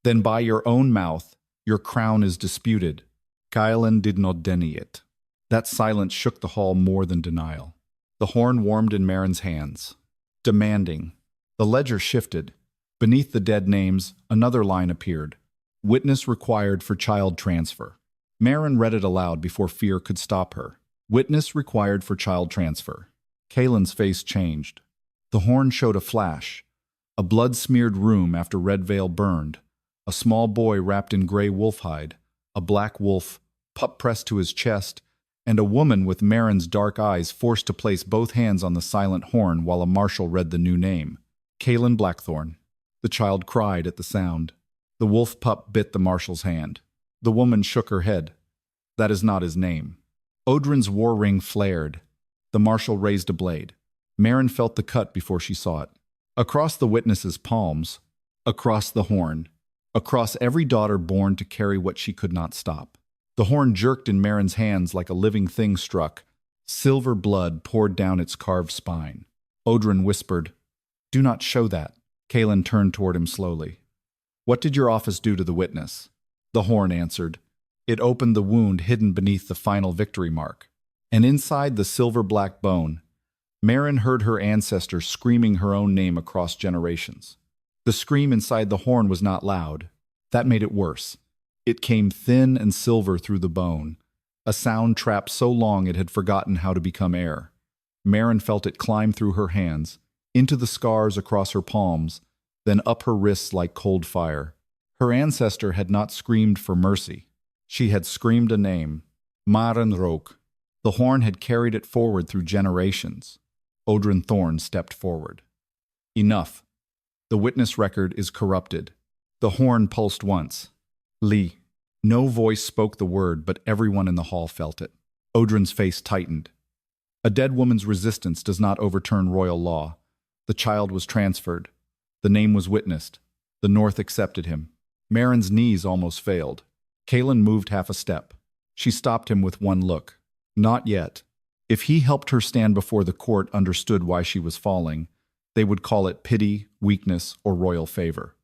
Speaker 1: Then by your own mouth, your crown is disputed. Kaelen did not deny it. That silence shook the hall more than denial. The horn warmed in Maren's hands. Demanding. The ledger shifted. Beneath the dead names, another line appeared. Witness required for child transfer. Maren read it aloud before fear could stop her. Witness required for child transfer. Kaelen's face changed. The horn showed a flash. A blood-smeared room after Red Veil burned. A small boy wrapped in gray wolf hide. A black wolf, pup pressed to his chest, and a woman with Maren's dark eyes forced to place both hands on the silent horn while a marshal read the new name. Kaelen Blackthorn. The child cried at the sound. The wolf pup bit the marshal's hand. The woman shook her head. That is not his name. Odrin's war ring flared. The marshal raised a blade. Maren felt the cut before she saw it. Across the witness's palms, across the horn, across every daughter born to carry what she could not stop. The horn jerked in Maren's hands like a living thing struck. Silver blood poured down its carved spine. Odrin whispered, "Do not show that." Kaelen turned toward him slowly. "What did your office do to the witness?" The horn answered. It opened the wound hidden beneath the final victory mark. And inside the silver-black bone, Maren heard her ancestor screaming her own name across generations. The scream inside the horn was not loud. That made it worse. It came thin and silver through the bone, a sound trapped so long it had forgotten how to become air. Maren felt it climb through her hands, into the scars across her palms, then up her wrists like cold fire. Her ancestor had not screamed for mercy. She had screamed a name, Maren Rook. The horn had carried it forward through generations. Odrin Thorn stepped forward. Enough. The witness record is corrupted. The horn pulsed once. Lee. No voice spoke the word, but everyone in the hall felt it. Odrin's face tightened. A dead woman's resistance does not overturn royal law. The child was transferred. The name was witnessed. The North accepted him. Maren's knees almost failed. Kaelen moved half a step. She stopped him with one look. Not yet. If he helped her stand before the court understood why she was falling, they would call it pity, weakness, or royal favor.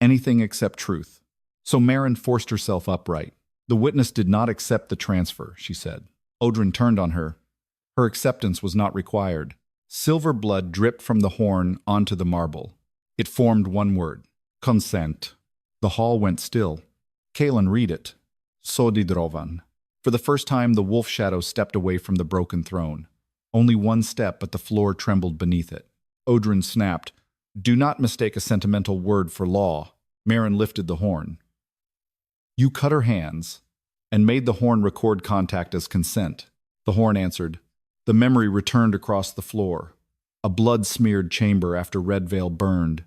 Speaker 1: Anything except truth. So Maren forced herself upright. The witness did not accept the transfer, she said. Odrin turned on her. Her acceptance was not required. Silver blood dripped from the horn onto the marble. It formed one word. Consent. The hall went still. Kaelen, read it. Sodidrovan. For the first time, the wolf shadow stepped away from the broken throne. Only one step, but the floor trembled beneath it. Odrin snapped, "Do not mistake a sentimental word for law." Maren lifted the horn. "You cut her hands and made the horn record contact as consent." The horn answered. The memory returned across the floor. A blood-smeared chamber after Red Veil burned.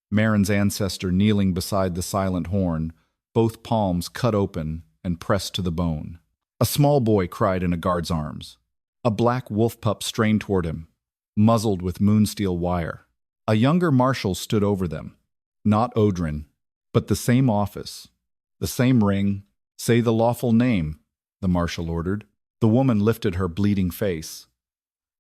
Speaker 1: Maren's ancestor kneeling beside the silent horn, both palms cut open and pressed to the bone. A small boy cried in a guard's arms. A black wolf pup strained toward him, muzzled with moonsteel wire. A younger marshal stood over them. Not Odrin, but the same office, the same ring. "Say the lawful name," the marshal ordered. The woman lifted her bleeding face.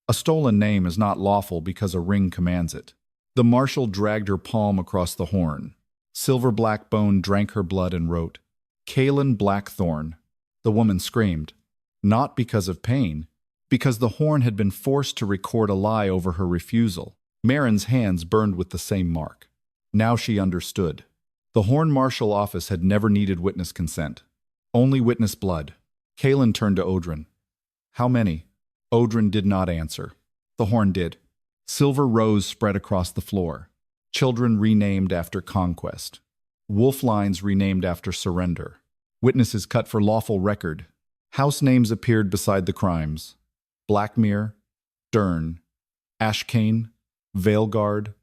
Speaker 1: "A stolen name is not lawful because a ring commands it." The marshal dragged her palm across the horn. Silver-black bone drank her blood and wrote, "Kaelen Blackthorn." The woman screamed, not because of pain, because the horn had been forced to record a lie over her refusal. Maren's hands burned with the same mark. Now she understood. The Horn Marshal office had never needed witness consent. Only witness blood. Kaelen turned to Odrin. "How many?" Odrin did not answer. The horn did. Silver rose spread across the floor. Children renamed after conquest. Wolf lines renamed after surrender. Witnesses cut for lawful record. House names appeared beside the crimes. Blackmere, Dern, Ashkane, Veilguard,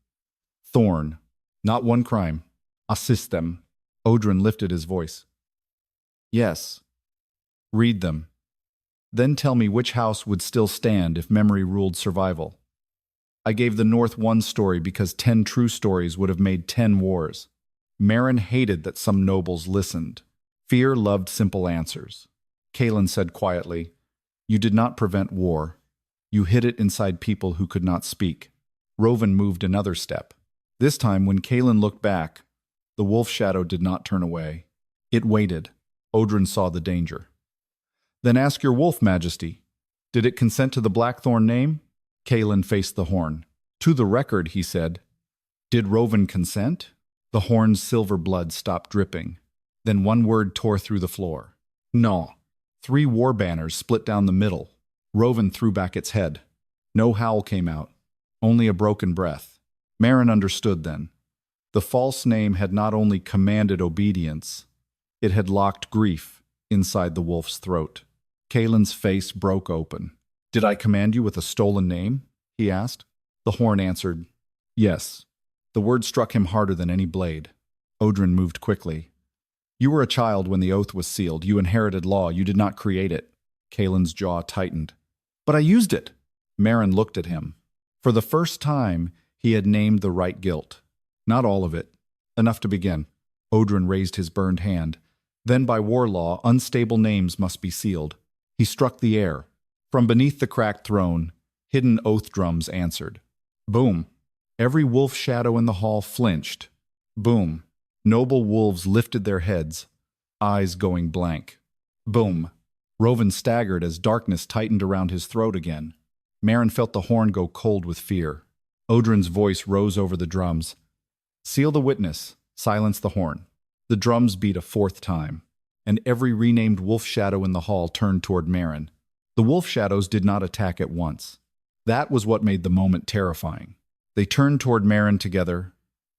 Speaker 1: Thorn. Not one crime. Assist them. Odrin lifted his voice. "Yes. Read them. Then tell me which house would still stand if memory ruled survival." I gave the North one story because 10 true stories would have made 10 wars. Maren hated that some nobles listened. Fear loved simple answers. Kaelen said quietly, "You did not prevent war. You hid it inside people who could not speak." Rovan moved another step. This time, when Kaelen looked back, the wolf shadow did not turn away. It waited. Odrin saw the danger. "Then ask your wolf, Majesty. Did it consent to the Blackthorn name?" Kaelen faced the horn. "To the record," he said. "Did Rovan consent?" The horn's silver blood stopped dripping. Then one word tore through the floor. "No." 3 war banners split down the middle. Rowan threw back its head. No howl came out, only a broken breath. Maren understood then. The false name had not only commanded obedience, it had locked grief inside the wolf's throat. Kaelen's face broke open. "Did I command you with a stolen name?" he asked. The horn answered, "Yes." The word struck him harder than any blade. Odrin moved quickly. "You were a child when the oath was sealed. You inherited law. You did not create it." Kaelen's jaw tightened. "But I used it." Maren looked at him. For the first time, he had named the right guilt. Not all of it. Enough to begin. Odrin raised his burned hand. Then by war law, unstable names must be sealed. He struck the air. From beneath the cracked throne, hidden oath drums answered. Boom. Every wolf shadow in the hall flinched. Boom. Noble wolves lifted their heads, eyes going blank. Boom. Rowan staggered as darkness tightened around his throat again. Maren felt the horn go cold with fear. Odrin's voice rose over the drums. "Seal the witness. Silence the horn." The drums beat a 4th time, and every renamed wolf shadow in the hall turned toward Maren. The wolf shadows did not attack at once. That was what made the moment terrifying. They turned toward Maren together,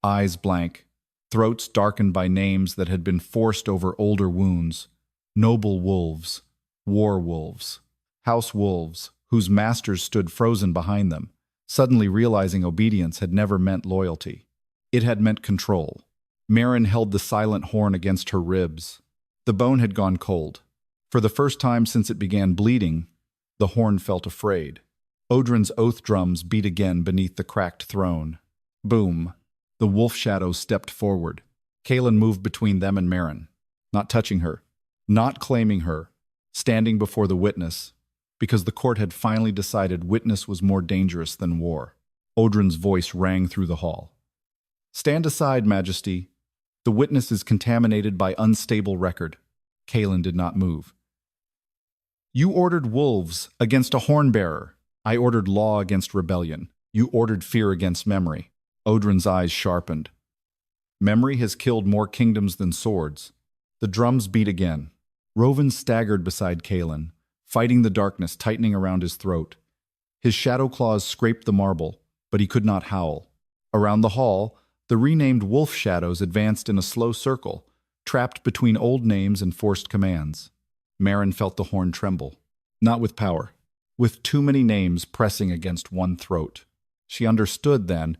Speaker 1: eyes blank, throats darkened by names that had been forced over older wounds. Noble wolves, war wolves, house wolves, whose masters stood frozen behind them, suddenly realizing obedience had never meant loyalty. It had meant control. Maren held the silent horn against her ribs. The bone had gone cold. For the first time since it began bleeding, the horn felt afraid. Odrin's oath drums beat again beneath the cracked throne. Boom. The wolf shadows stepped forward. Kaelen moved between them and Maren, not touching her, not claiming her, standing before the witness, because the court had finally decided witness was more dangerous than war. Odrin's voice rang through the hall. "Stand aside, Majesty. The witness is contaminated by unstable record." Kaelen did not move. "You ordered wolves against a horn-bearer. I ordered law against rebellion. You ordered fear against memory." Odrin's eyes sharpened. "Memory has killed more kingdoms than swords." The drums beat again. Rowan staggered beside Kaelen, fighting the darkness tightening around his throat. His shadow claws scraped the marble, but he could not howl. Around the hall, the renamed wolf shadows advanced in a slow circle, trapped between old names and forced commands. Maren felt the horn tremble. Not with power, with too many names pressing against one throat. She understood then,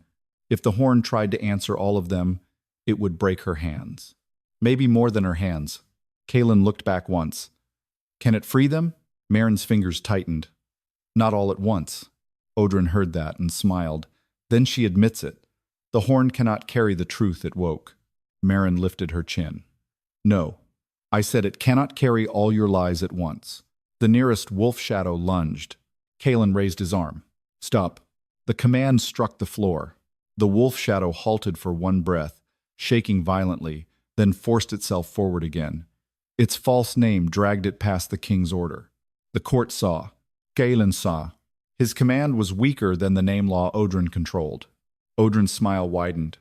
Speaker 1: if the horn tried to answer all of them, it would break her hands. Maybe more than her hands. Kaelen looked back once. Can it free them? Maren's fingers tightened. Not all at once. Odrin heard that and smiled. Then she admits it. The horn cannot carry the truth it woke. Maren lifted her chin. No. I said it cannot carry all your lies at once. The nearest wolf shadow lunged. Kaelen raised his arm. Stop. The command struck the floor. The wolf shadow halted for one breath, shaking violently, then forced itself forward again. Its false name dragged it past the king's order. The court saw. Kaelen saw. His command was weaker than the name law Odrin controlled. Odrin's smile widened.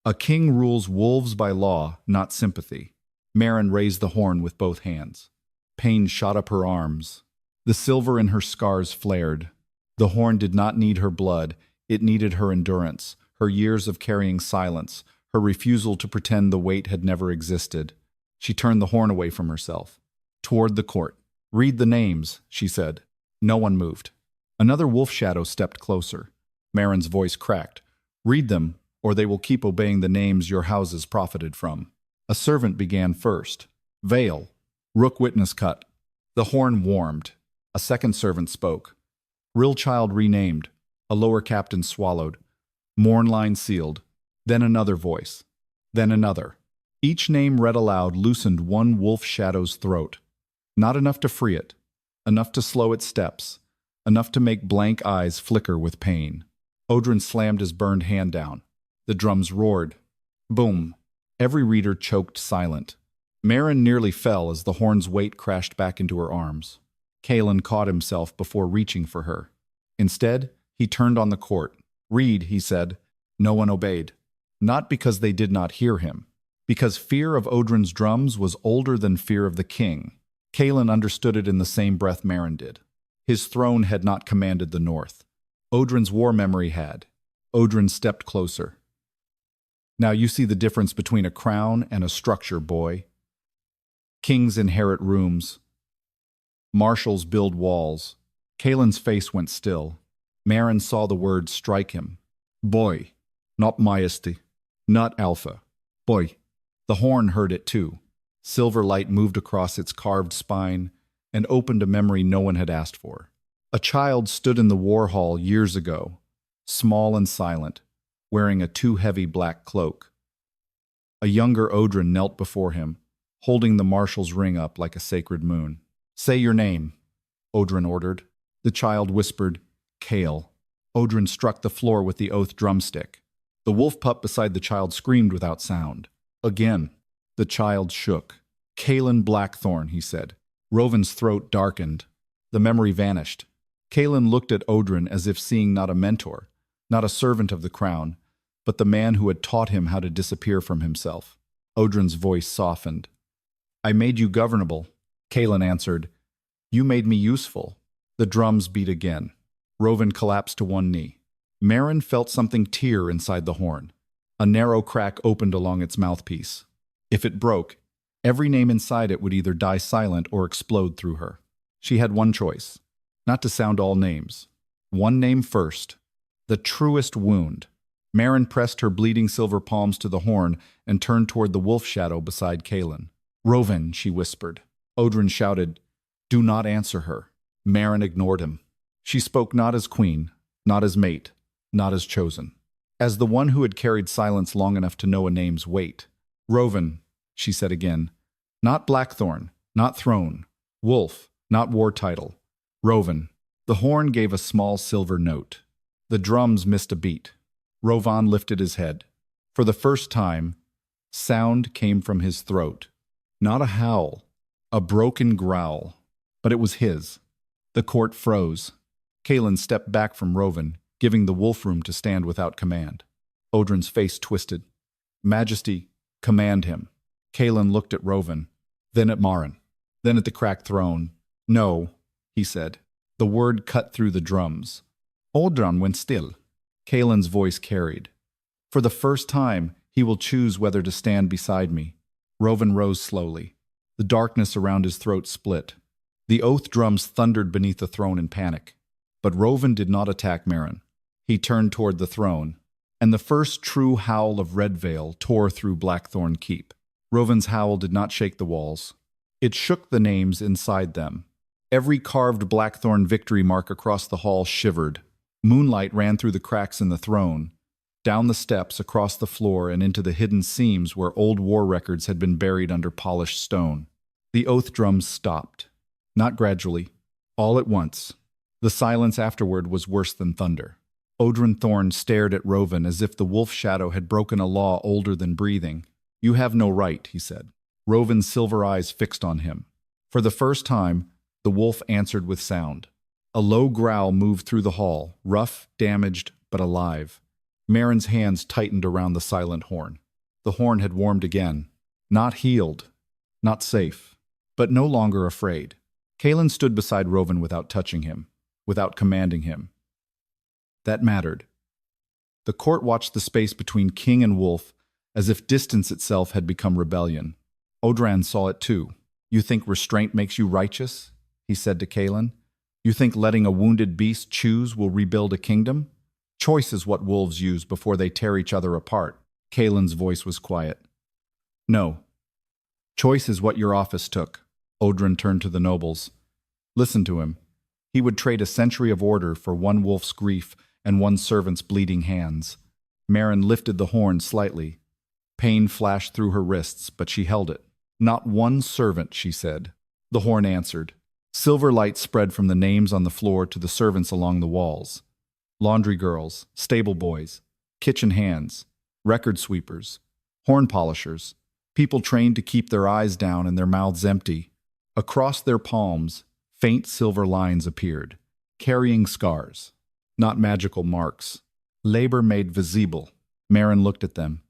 Speaker 1: A king rules wolves by law, not sympathy. Maren raised the horn with both hands. Pain shot up her arms. The silver in her scars flared. The horn did not need her blood. It needed her endurance, her years of carrying silence, her refusal to pretend the weight had never existed. She turned the horn away from herself. Toward the court. Read the names, she said. No one moved. Another wolf shadow stepped closer. Maren's voice cracked. Read them, or they will keep obeying the names your houses profited from. A servant began first. Vale. Rook witness cut. The horn warmed. A second servant spoke. Real child renamed. A lower captain swallowed. Mourn line sealed. Then another voice. Then another. Each name read aloud loosened one wolf shadow's throat. Not enough to free it. Enough to slow its steps. Enough to make blank eyes flicker with pain. Odrin slammed his burned hand down. The drums roared. Boom. Every reader choked silent. Maren nearly fell as the horn's weight crashed back into her arms. Kaelen caught himself before reaching for her. Instead, he turned on the court. Read, he said. No one obeyed. Not because they did not hear him. Because fear of Odrin's drums was older than fear of the king. Kaelen understood it in the same breath Maren did. His throne had not commanded the north. Odrin's war memory had. Odrin stepped closer. Now you see the difference between a crown and a structure, boy. Kings inherit rooms. Marshals build walls. Kaelen's face went still. Maren saw the words strike him. Boy, not majesty, not alpha. Boy. The horn heard it too. Silver light moved across its carved spine and opened a memory no one had asked for. A child stood in the war hall years ago, small and silent, wearing a too heavy black cloak. A younger Odrin knelt before him, holding the marshal's ring up like a sacred moon. Say your name, Odrin ordered. The child whispered, Kael. Odrin struck the floor with the oath drumstick. The wolf pup beside the child screamed without sound. Again, the child shook. Kaelen Blackthorn, he said. Rovin's throat darkened. The memory vanished. Kaelen looked at Odrin as if seeing not a mentor, not a servant of the crown, but the man who had taught him how to disappear from himself. Odrin's voice softened. I made you governable, Kaelen answered. You made me useful. The drums beat again. Rovin collapsed to one knee. Maren felt something tear inside the horn. A narrow crack opened along its mouthpiece. If it broke, every name inside it would either die silent or explode through her. She had one choice, not to sound all names. One name first, the truest wound. Maren pressed her bleeding silver palms to the horn and turned toward the wolf shadow beside Kaelen. Rovin, she whispered. Odrin shouted, Do not answer her. Maren ignored him. She spoke not as queen, not as mate, not as chosen. As the one who had carried silence long enough to know a name's weight. Rovin, she said again. Not Blackthorn, not throne. Wolf, not war title. Rovin. The horn gave a small silver note. The drums missed a beat. Rovan lifted his head. For the first time, sound came from his throat. Not a howl, a broken growl, but it was his. The court froze. Kaelen stepped back from Rovin, giving the wolf room to stand without command. Odrin's face twisted. Majesty, command him. Kaelen looked at Rovin, then at Maren, then at the cracked throne. No, he said. The word cut through the drums. Odrin went still. Kaelen's voice carried. For the first time, he will choose whether to stand beside me. Rovin rose slowly. The darkness around his throat split. The oath drums thundered beneath the throne in panic. But Rovin did not attack Maren. He turned toward the throne, and the first true howl of Redvale tore through Blackthorn Keep. Rovin's howl did not shake the walls. It shook the names inside them. Every carved Blackthorn victory mark across the hall shivered. Moonlight ran through the cracks in the throne, down the steps, across the floor, and into the hidden seams where old war records had been buried under polished stone. The oath drums stopped. Not gradually, all at once. The silence afterward was worse than thunder. Odrin Thorn stared at Rovin as if the wolf shadow had broken a law older than breathing. You have no right, he said. Rovin's silver eyes fixed on him. For the first time, the wolf answered with sound. A low growl moved through the hall, rough, damaged, but alive. Maren's hands tightened around the silent horn. The horn had warmed again. Not healed, not safe, but no longer afraid. Kaelen stood beside Rovin without touching him, without commanding him. That mattered. The court watched the space between king and wolf as if distance itself had become rebellion. Odrin saw it too. You think restraint makes you righteous? He said to Kaelen. You think letting a wounded beast choose will rebuild a kingdom? Choice is what wolves use before they tear each other apart. Kaelen's voice was quiet. No. Choice is what your office took. Odrin turned to the nobles. Listen to him. He would trade a century of order for one wolf's grief and one servant's bleeding hands. Maren lifted the horn slightly. Pain flashed through her wrists, but she held it. Not one servant, she said. The horn answered. Silver light spread from the names on the floor to the servants along the walls. Laundry girls, stable boys, kitchen hands, record sweepers, horn polishers, people trained to keep their eyes down and their mouths empty. Across their palms, faint silver lines appeared, carrying scars, not magical marks. Labor made visible. Maren looked at them.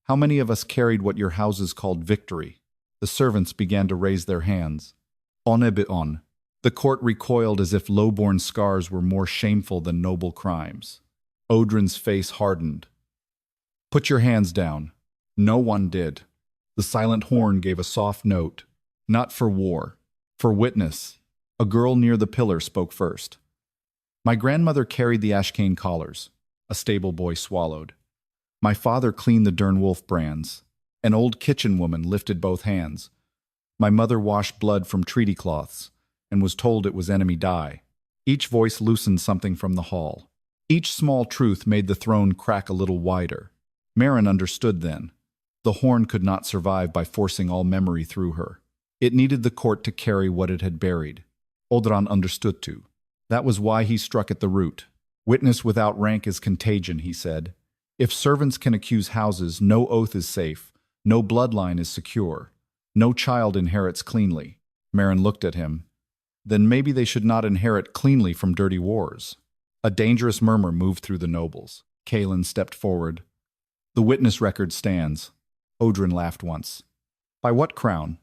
Speaker 1: How many of us carried what your houses called victory? The servants began to raise their hands. On. The court recoiled as if lowborn scars were more shameful than noble crimes. Odrin's face hardened. Put your hands down. No one did. The silent horn gave a soft note. Not for war. For witness. A girl near the pillar spoke first. My grandmother carried the Ashkane collars. A stable boy swallowed. My father cleaned the Wolf brands. An old kitchen woman lifted both hands. My mother washed blood from treaty cloths and was told it was enemy dye. Each voice loosened something from the hall. Each small truth made the throne crack a little wider. Maren understood then. The horn could not survive by forcing all memory through her. It needed the court to carry what it had buried. Odran understood too. That was why he struck at the root. Witness without rank is contagion, he said. If servants can accuse houses, no oath is safe, no bloodline is secure, no child inherits cleanly. Maren looked at him. Then maybe they should not inherit cleanly from dirty wars. A dangerous murmur moved through the nobles. Kaelen stepped forward. The witness record stands. Odrin laughed once. By what crown?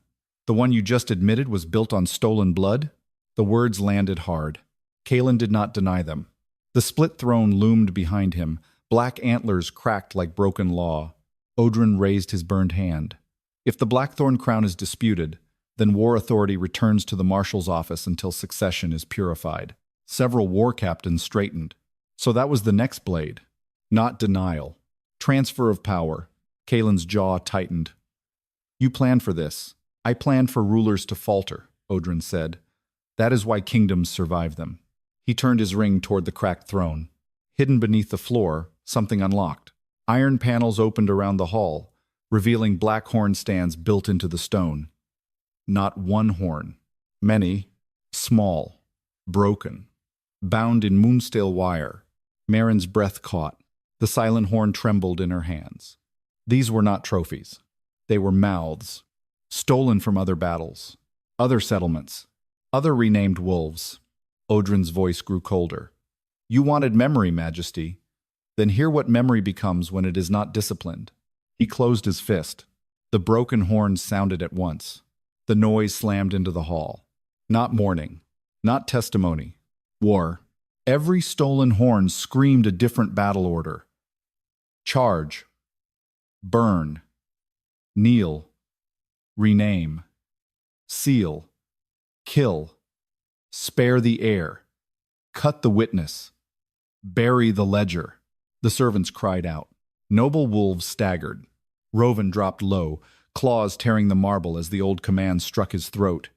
Speaker 1: The one you just admitted was built on stolen blood? The words landed hard. Kaelen did not deny them. The split throne loomed behind him. Black antlers cracked like broken law. Odrin raised his burned hand. If the Blackthorn crown is disputed, then war authority returns to the marshal's office until succession is purified. Several war captains straightened. So that was the next blade. Not denial. Transfer of power. Kaelen's jaw tightened. You planned for this. I planned for rulers to falter, Odrin said. That is why kingdoms survive them. He turned his ring toward the cracked throne. Hidden beneath the floor, something unlocked. Iron panels opened around the hall, revealing black horn stands built into the stone. Not one horn. Many. Small. Broken. Bound in moonstale wire. Maren's breath caught. The silent horn trembled in her hands. These were not trophies. They were mouths. Stolen from other battles. Other settlements. Other renamed wolves. Odrin's voice grew colder. You wanted memory, Majesty. Then hear what memory becomes when it is not disciplined. He closed his fist. The broken horns sounded at once. The noise slammed into the hall. Not mourning. Not testimony. War. Every stolen horn screamed a different battle order. Charge. Burn. Kneel. Rename. Seal. Kill. Spare the heir. Cut the witness. Bury the ledger. The servants cried out. Noble wolves staggered. Rovan dropped low, claws tearing the marble as the old command struck his throat.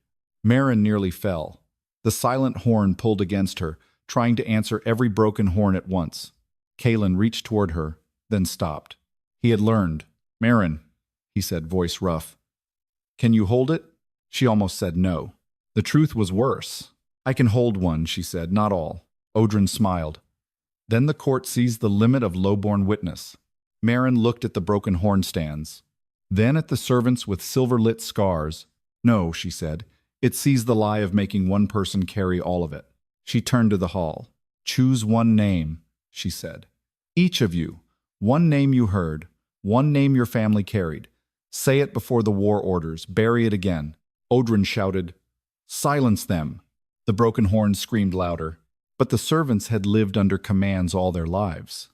Speaker 1: Maren nearly fell. The silent horn pulled against her, trying to answer every broken horn at once. Kaelen reached toward her, then stopped. He had learned. Maren, he said, voice rough. Can you hold it? She almost said no. The truth was worse. I can hold one, she said, not all. Odrin smiled. Then the court seized the limit of lowborn witness. Maren looked at the broken horn stands. Then at the servants with silver-lit scars. No, she said. It sees the lie of making one person carry all of it. She turned to the hall. Choose one name, she said. Each of you. One name you heard. One name your family carried. Say it before the war orders. Bury it again. Odrin shouted, Silence them. The broken horns screamed louder. But the servants had lived under commands all their lives.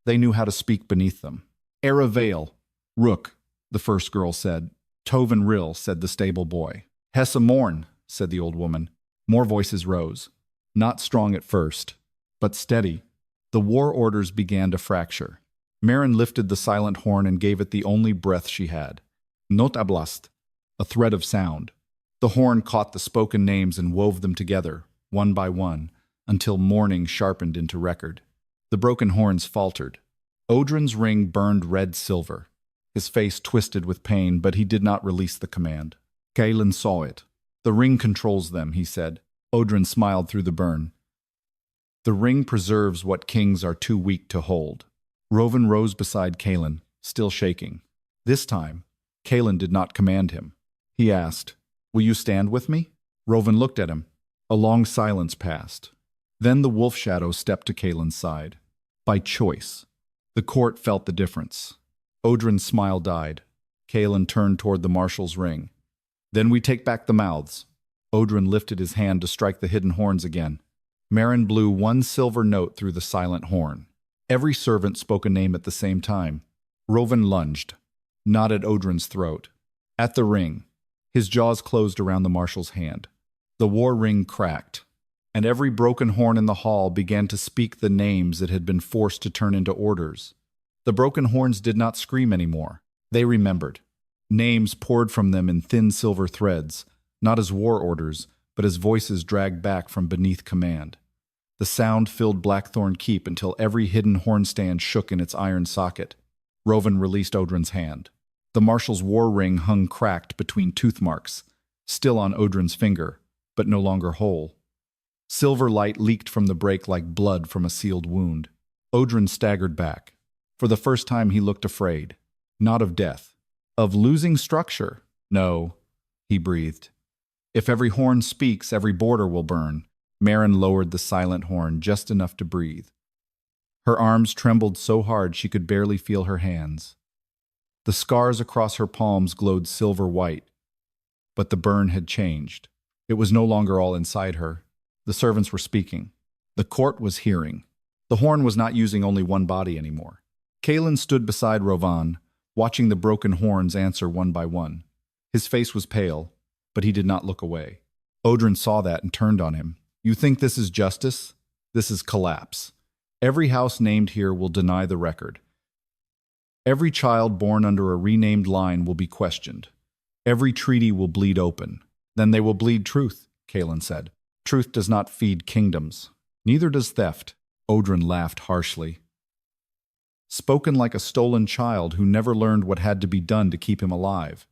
Speaker 1: They knew how to speak beneath them. Vale. Rook, the first girl said. Toven Rill, said the stable boy. Hessa Morn, said the old woman. More voices rose. Not strong at first, but steady. The war orders began to fracture. Maren lifted the silent horn and gave it the only breath she had. Not ablast, a thread of sound. The horn caught the spoken names and wove them together, one by one, until morning sharpened into record. The broken horns faltered. Odrin's ring burned red silver. His face twisted with pain, but he did not release the command. Kaelen saw it. The ring controls them, he said. Odrin smiled through the burn. The ring preserves what kings are too weak to hold. Rovan rose beside Kaelen, still shaking. This time, Kaelen did not command him. He asked, Will you stand with me? Rovan looked at him. A long silence passed. Then the wolf shadow stepped to Kaelen's side. By choice. The court felt the difference. Odrin's smile died. Kaelen turned toward the marshal's ring. Then we take back the mouths. Odrin lifted his hand to strike the hidden horns again. Maren blew one silver note through the silent horn. Every servant spoke a name at the same time. Rovan lunged, not at Odrin's throat, at the ring. His jaws closed around the marshal's hand. The war ring cracked, and every broken horn in the hall began to speak the names it had been forced to turn into orders. The broken horns did not scream anymore. They remembered. Names poured from them in thin silver threads, not as war orders, but as voices dragged back from beneath command. The sound filled Blackthorn Keep until every hidden horn stand shook in its iron socket. Rovan released Odrin's hand. The marshal's war ring hung cracked between tooth marks, still on Odrin's finger, but no longer whole. Silver light leaked from the break like blood from a sealed wound. Odrin staggered back. For the first time he looked afraid. Not of death. Of losing structure. No, he breathed. If every horn speaks, every border will burn. Maren lowered the silent horn just enough to breathe. Her arms trembled so hard she could barely feel her hands. The scars across her palms glowed silver white. But the burn had changed. It was no longer all inside her. The servants were speaking. The court was hearing. The horn was not using only one body anymore. Kaelen stood beside Rovan, watching the broken horns answer one by one. His face was pale, but he did not look away. Odrin saw that and turned on him. You think this is justice? This is collapse. Every house named here will deny the record. Every child born under a renamed line will be questioned. Every treaty will bleed open. Then they will bleed truth, Kaelen said. Truth does not feed kingdoms. Neither does theft. Odrin laughed harshly. Spoken like a stolen child who never learned what had to be done to keep him alive.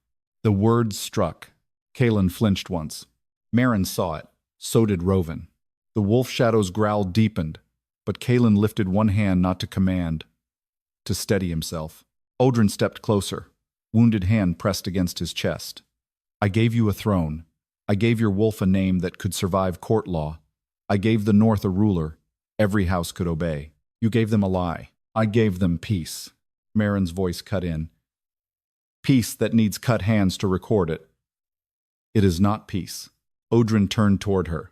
Speaker 1: The words struck. Kaelen flinched once. Maren saw it. So did Rovan. The wolf shadow's growl deepened, but Kaelen lifted one hand not to command, to steady himself. Odrin stepped closer, wounded hand pressed against his chest. I gave you a throne. I gave your wolf a name that could survive court law. I gave the North a ruler every house could obey. You gave them a lie. I gave them peace. Maren's voice cut in. Peace that needs cut hands to record it. It is not peace. Odrin turned toward her.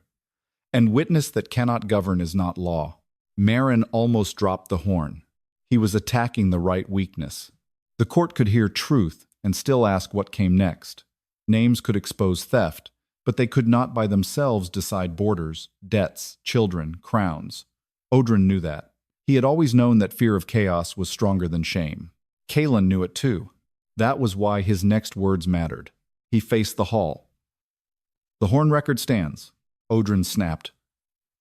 Speaker 1: And witness that cannot govern is not law. Maren almost dropped the horn. He was attacking the right weakness. The court could hear truth and still ask what came next. Names could expose theft, but they could not by themselves decide borders, debts, children, crowns. Odrin knew that. He had always known that fear of chaos was stronger than shame. Kaelen knew it too. That was why his next words mattered. He faced the hall. The horn record stands, Odrin snapped.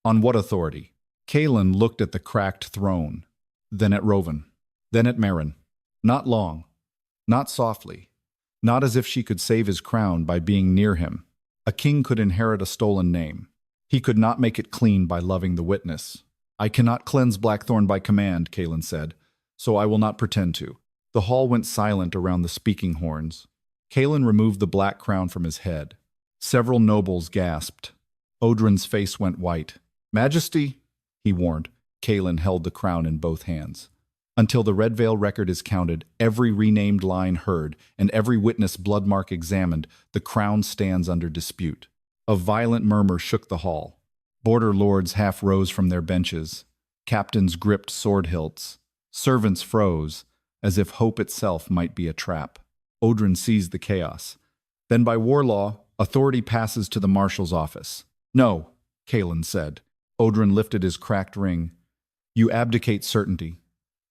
Speaker 1: On what authority? Kaelen looked at the cracked throne, then at Rovan, then at Maren. Not long, not softly, not as if she could save his crown by being near him. A king could inherit a stolen name. He could not make it clean by loving the witness. I cannot cleanse Blackthorn by command, Kaelen said, so I will not pretend to. The hall went silent around the speaking horns. Kaelen removed the black crown from his head. Several nobles gasped. Odrin's face went white. Majesty, he warned. Kaelen held the crown in both hands. Until the Red Veil record is counted, every renamed line heard, and every witness bloodmark examined, the crown stands under dispute. A violent murmur shook the hall. Border lords half rose from their benches. Captains gripped sword hilts. Servants froze, as if hope itself might be a trap. Odrin seized the chaos. Then by war law, authority passes to the marshal's office. No, Kaelen said. Odrin lifted his cracked ring. You abdicate certainty.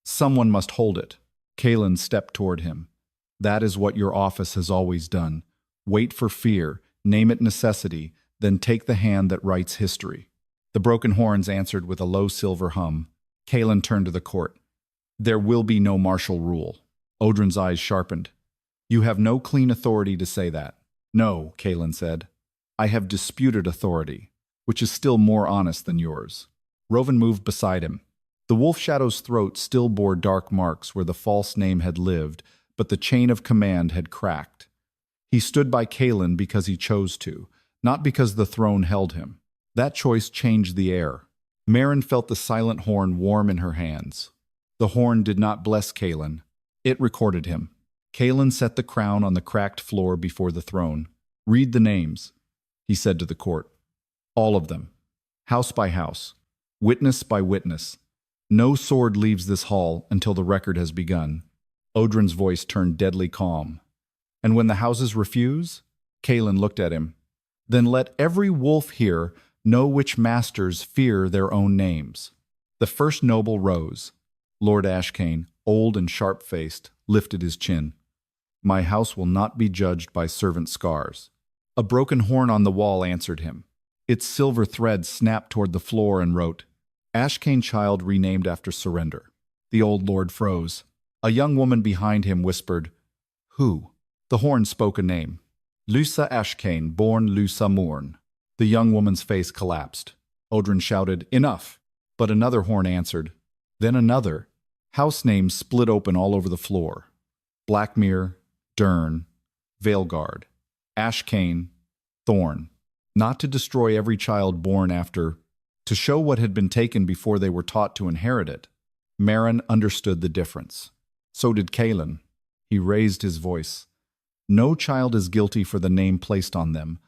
Speaker 1: Someone must hold it. Kaelen stepped toward him. That is what your office has always done. Wait for fear, name it necessity, then take the hand that writes history. The broken horns answered with a low silver hum. Kaelen turned to the court. There will be no martial rule. Odrin's eyes sharpened. You have no clean authority to say that. No, Kaelen said. I have disputed authority, which is still more honest than yours. Rovan moved beside him. The wolf shadow's throat still bore dark marks where the false name had lived, but the chain of command had cracked. He stood by Kaelen because he chose to, not because the throne held him. That choice changed the air. Maren felt the silent horn warm in her hands. The horn did not bless Kaelen. It recorded him. Kaelen set the crown on the cracked floor before the throne. Read the names. he said to the court. All of them. House by house. Witness by witness. No sword leaves this hall until the record has begun. Odrin's voice turned deadly calm. And when the houses refuse? Kaelen looked at him. Then let every wolf here know which masters fear their own names. The first noble rose. Lord Ashkane, old and sharp-faced, lifted his chin. My house will not be judged by servant scars. A broken horn on the wall answered him. Its silver thread snapped toward the floor and wrote, Ashkane child renamed after surrender. The old lord froze. A young woman behind him whispered, Who? The horn spoke a name. Lusa Ashkane, born Lusa Morn. The young woman's face collapsed. Odrin shouted, Enough! But another horn answered. Then another. House names split open all over the floor. Blackmere, Dern, Veilguard, Ashkane, Thorn. Not to destroy every child born after, to show what had been taken before they were taught to inherit it. Maren understood the difference. So did Kaelen. He raised his voice. No child is guilty for the name placed on them,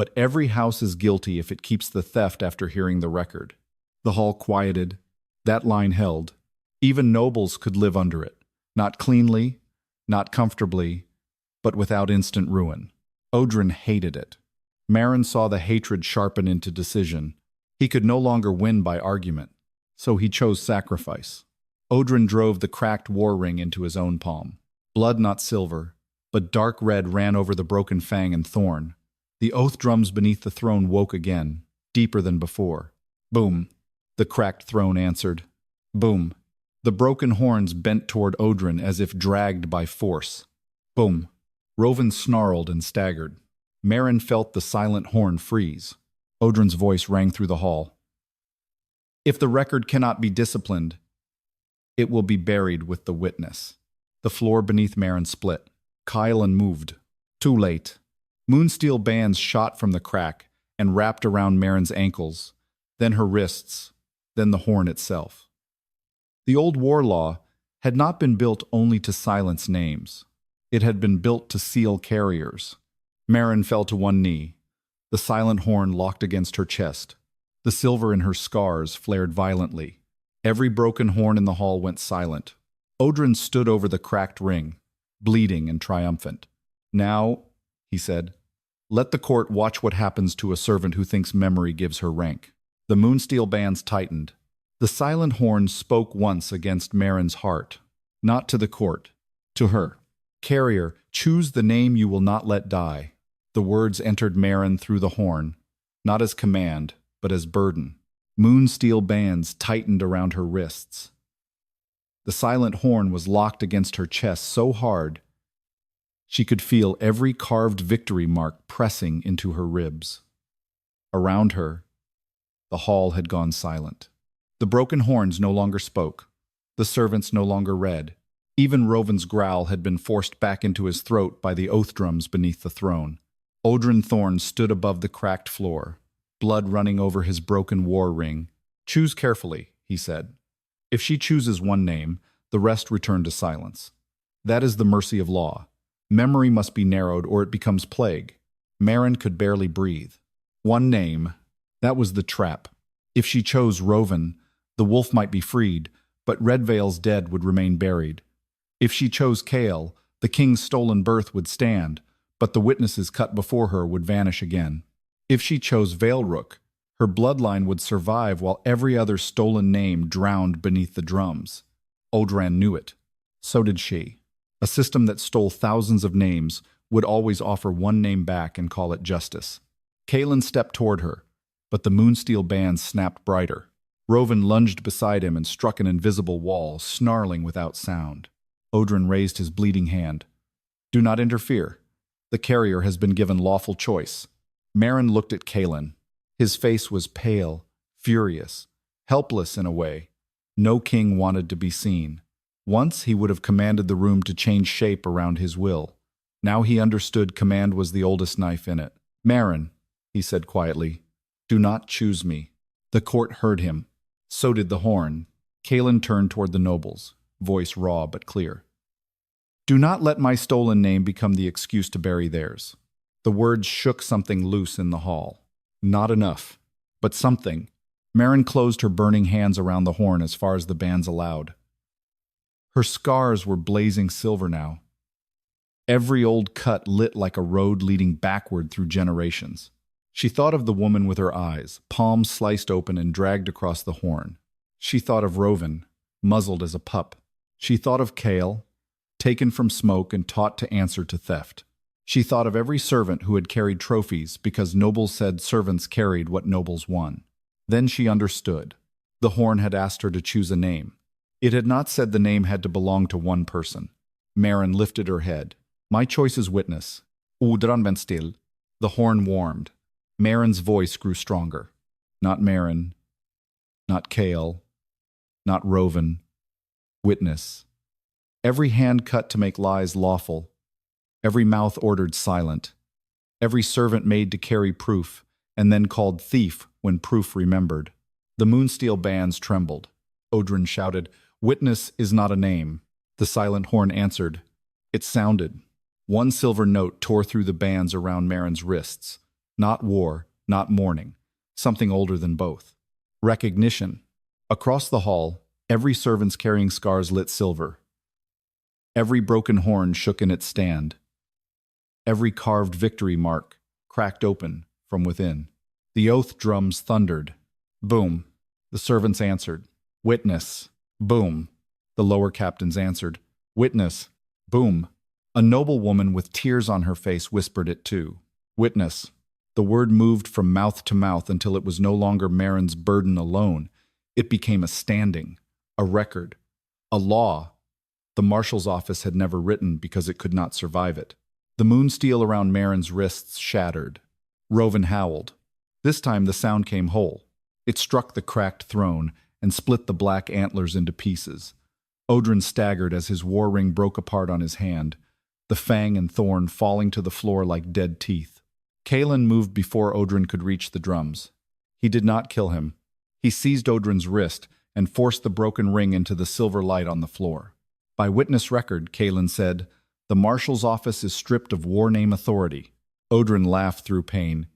Speaker 1: but every house is guilty if it keeps the theft after hearing the record. The hall quieted. That line held. Even nobles could live under it, not cleanly, not comfortably, but without instant ruin. Odrin hated it. Maren saw the hatred sharpen into decision. He could no longer win by argument, so he chose sacrifice. Odrin drove the cracked war ring into his own palm. Blood not silver, but dark red ran over the broken fang and thorn. The oath drums beneath the throne woke again, deeper than before. Boom, the cracked throne answered. Boom. The broken horns bent toward Odrin as if dragged by force. Boom. Rovan snarled and staggered. Maren felt the silent horn freeze. Odrin's voice rang through the hall. If the record cannot be disciplined, it will be buried with the witness. The floor beneath Maren split. Kaelen moved. Too late. Moonsteel bands shot from the crack and wrapped around Maren's ankles, then her wrists, then the horn itself. The old war law had not been built only to silence names. It had been built to seal carriers. Maren fell to one knee. The silent horn locked against her chest. The silver in her scars flared violently. Every broken horn in the hall went silent. Odrin stood over the cracked ring, bleeding and triumphant. Now, he said, let the court watch what happens to a servant who thinks memory gives her rank. The moonsteel bands tightened. The silent horn spoke once against Maren's heart, not to the court, to her. Carrier, choose the name you will not let die. The words entered Maren through the horn, not as command, but as burden. Moonsteel bands tightened around her wrists. The silent horn was locked against her chest so hard she could feel every carved victory mark pressing into her ribs. Around her, the hall had gone silent. The broken horns no longer spoke. The servants no longer read. Even Rovan's growl had been forced back into his throat by the oath drums beneath the throne. Odrin Thorn stood above the cracked floor, blood running over his broken war ring. Choose carefully, he said. If she chooses one name, the rest return to silence. That is the mercy of law. Memory must be narrowed or it becomes plague. Maren could barely breathe. One name, that was the trap. If she chose Rovan, the wolf might be freed, but Redveil's dead would remain buried. If she chose Kael, the king's stolen birth would stand, but the witnesses cut before her would vanish again. If she chose Veilrook, her bloodline would survive while every other stolen name drowned beneath the drums. Odran knew it. So did she. A system that stole thousands of names would always offer one name back and call it justice. Kaelen stepped toward her, but the moonsteel bands snapped brighter. Rovan lunged beside him and struck an invisible wall, snarling without sound. Odrin raised his bleeding hand. Do not interfere. The carrier has been given lawful choice. Maren looked at Kaelen. His face was pale, furious, helpless in a way. No king wanted to be seen. Once he would have commanded the room to change shape around his will. Now he understood command was the oldest knife in it. Maren, he said quietly, do not choose me. The court heard him. So did the horn. Kaelen turned toward the nobles, voice raw but clear. Do not let my stolen name become the excuse to bury theirs. The words shook something loose in the hall. Not enough. But something. Maren closed her burning hands around the horn as far as the bands allowed. Her scars were blazing silver now. Every old cut lit like a road leading backward through generations. She thought of the woman with her eyes, palms sliced open and dragged across the horn. She thought of Roven, muzzled as a pup. She thought of Kael, taken from smoke and taught to answer to theft. She thought of every servant who had carried trophies because nobles said servants carried what nobles won. Then she understood. The horn had asked her to choose a name. It had not said the name had to belong to one person. Maren lifted her head. My choice is witness. Udran ben still. The horn warmed. Maren's voice grew stronger. Not Maren. Not Kael. Not Roven. Witness. Every hand cut to make lies lawful. Every mouth ordered silent. Every servant made to carry proof, and then called thief when proof remembered. The moonsteel bands trembled. Odrin shouted, Witness is not a name. The silent horn answered. It sounded. One silver note tore through the bands around Maren's wrists. Not war, not mourning. Something older than both. Recognition. Across the hall, every servant's carrying scars lit silver. Every broken horn shook in its stand. Every carved victory mark cracked open from within. The oath drums thundered. Boom. The servants answered. Witness. Boom. The lower captains answered. Witness. Boom. A noble woman with tears on her face whispered it too. Witness. The word moved from mouth to mouth until it was no longer Maren's burden alone. It became a standing, a record, a law. The marshal's office had never written because it could not survive it. The moonsteel around Maren's wrists shattered. Roven howled. This time the sound came whole. It struck the cracked throne and split the black antlers into pieces. Odrin staggered as his war ring broke apart on his hand, the fang and thorn falling to the floor like dead teeth. Kaelen moved before Odrin could reach the drums. He did not kill him. He seized Odrin's wrist and forced the broken ring into the silver light on the floor. By witness record, Kaelen said, the marshal's office is stripped of war name authority. Odrin laughed through pain.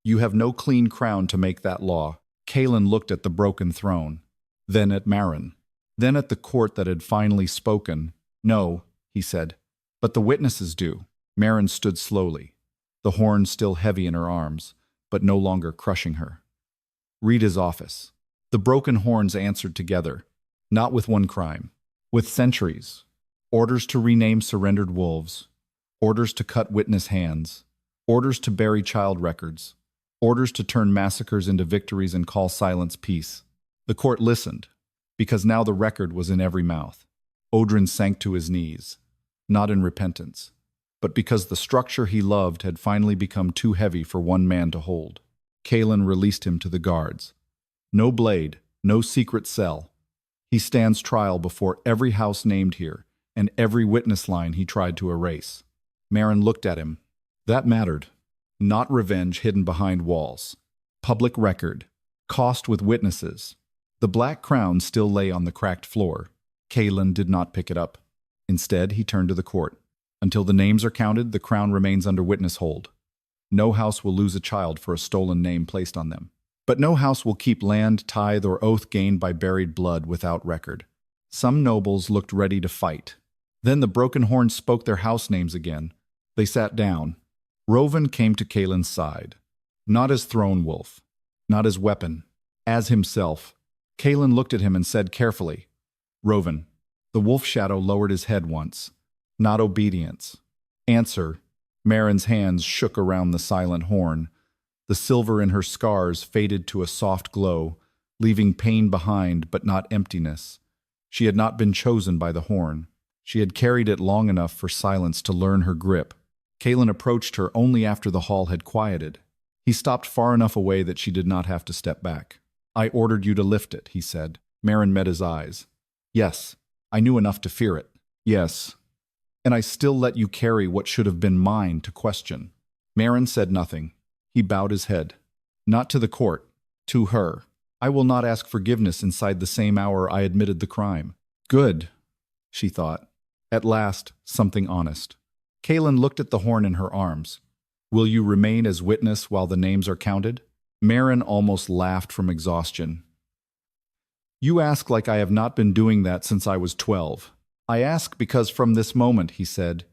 Speaker 1: You have no clean crown to make that law. Kaelen looked at the broken throne, then at Maren, then at the court that had finally spoken. No, he said, but the witnesses do. Maren stood slowly, the horn still heavy in her arms, but no longer crushing her. Read his office. The broken horns answered together, not with one crime, with centuries. Orders to rename surrendered wolves, orders to cut witness hands, orders to bury child records, orders to turn massacres into victories and call silence peace. The court listened, because now the record was in every mouth. Odrin sank to his knees, not in repentance, but because the structure he loved had finally become too heavy for one man to hold. Kaelen released him to the guards. No blade, no secret cell. He stands trial before every house named here, and every witness line he tried to erase. Maren looked at him. That mattered. Not revenge hidden behind walls. Public record. Cost with witnesses. The black crown still lay on the cracked floor. Kaelen did not pick it up. Instead, he turned to the court. Until the names are counted, the crown remains under witness hold. No house will lose a child for a stolen name placed on them. But no house will keep land, tithe, or oath gained by buried blood without record. Some nobles looked ready to fight. Then the broken horns spoke their house names again. They sat down. Roven came to Kaelen's side. Not as throne wolf, not as weapon, as himself. Kaelen looked at him and said carefully, Roven. The wolf shadow lowered his head once. Not obedience. Answer. Maren's hands shook around the silent horn. The silver in her scars faded to a soft glow, leaving pain behind but not emptiness. She had not been chosen by the horn. She had carried it long enough for silence to learn her grip. Kaelen approached her only after the hall had quieted. He stopped far enough away that she did not have to step back. I ordered you to lift it, he said. Maren met his eyes. Yes, I knew enough to fear it. Yes. And I still let you carry what should have been mine to question. Maren said nothing. He bowed his head. Not to the court, to her. I will not ask forgiveness inside the same hour I admitted the crime. Good, she thought. At last, something honest. Kaelen looked at the horn in her arms. Will you remain as witness while the names are counted? Maren almost laughed from exhaustion. You ask like I have not been doing that since I was 12. I ask because from this moment, he said,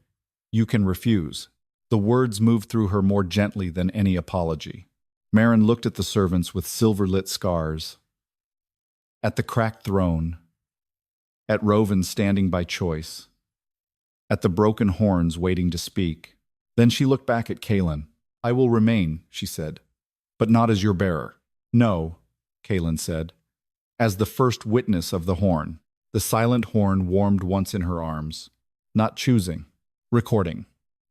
Speaker 1: you can refuse. The words moved through her more gently than any apology. Maren looked at the servants with silver-lit scars, at the cracked throne, at Rovan standing by choice, at the broken horns waiting to speak. Then she looked back at Kaelen. I will remain, she said, but not as your bearer. No, Kaelen said, as the first witness of the horn. The silent horn warmed once in her arms, not choosing, recording.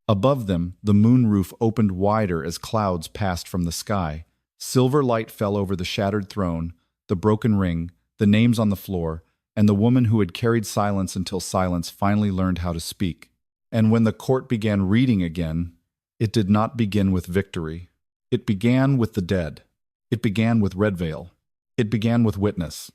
Speaker 1: Above them, the moon roof opened wider as clouds passed from the sky. Silver light fell over the shattered throne, the broken ring, the names on the floor, and the woman who had carried silence until silence finally learned how to speak. And when the court began reading again, it did not begin with victory. It began with the dead. It began with Redvale. It began with witness.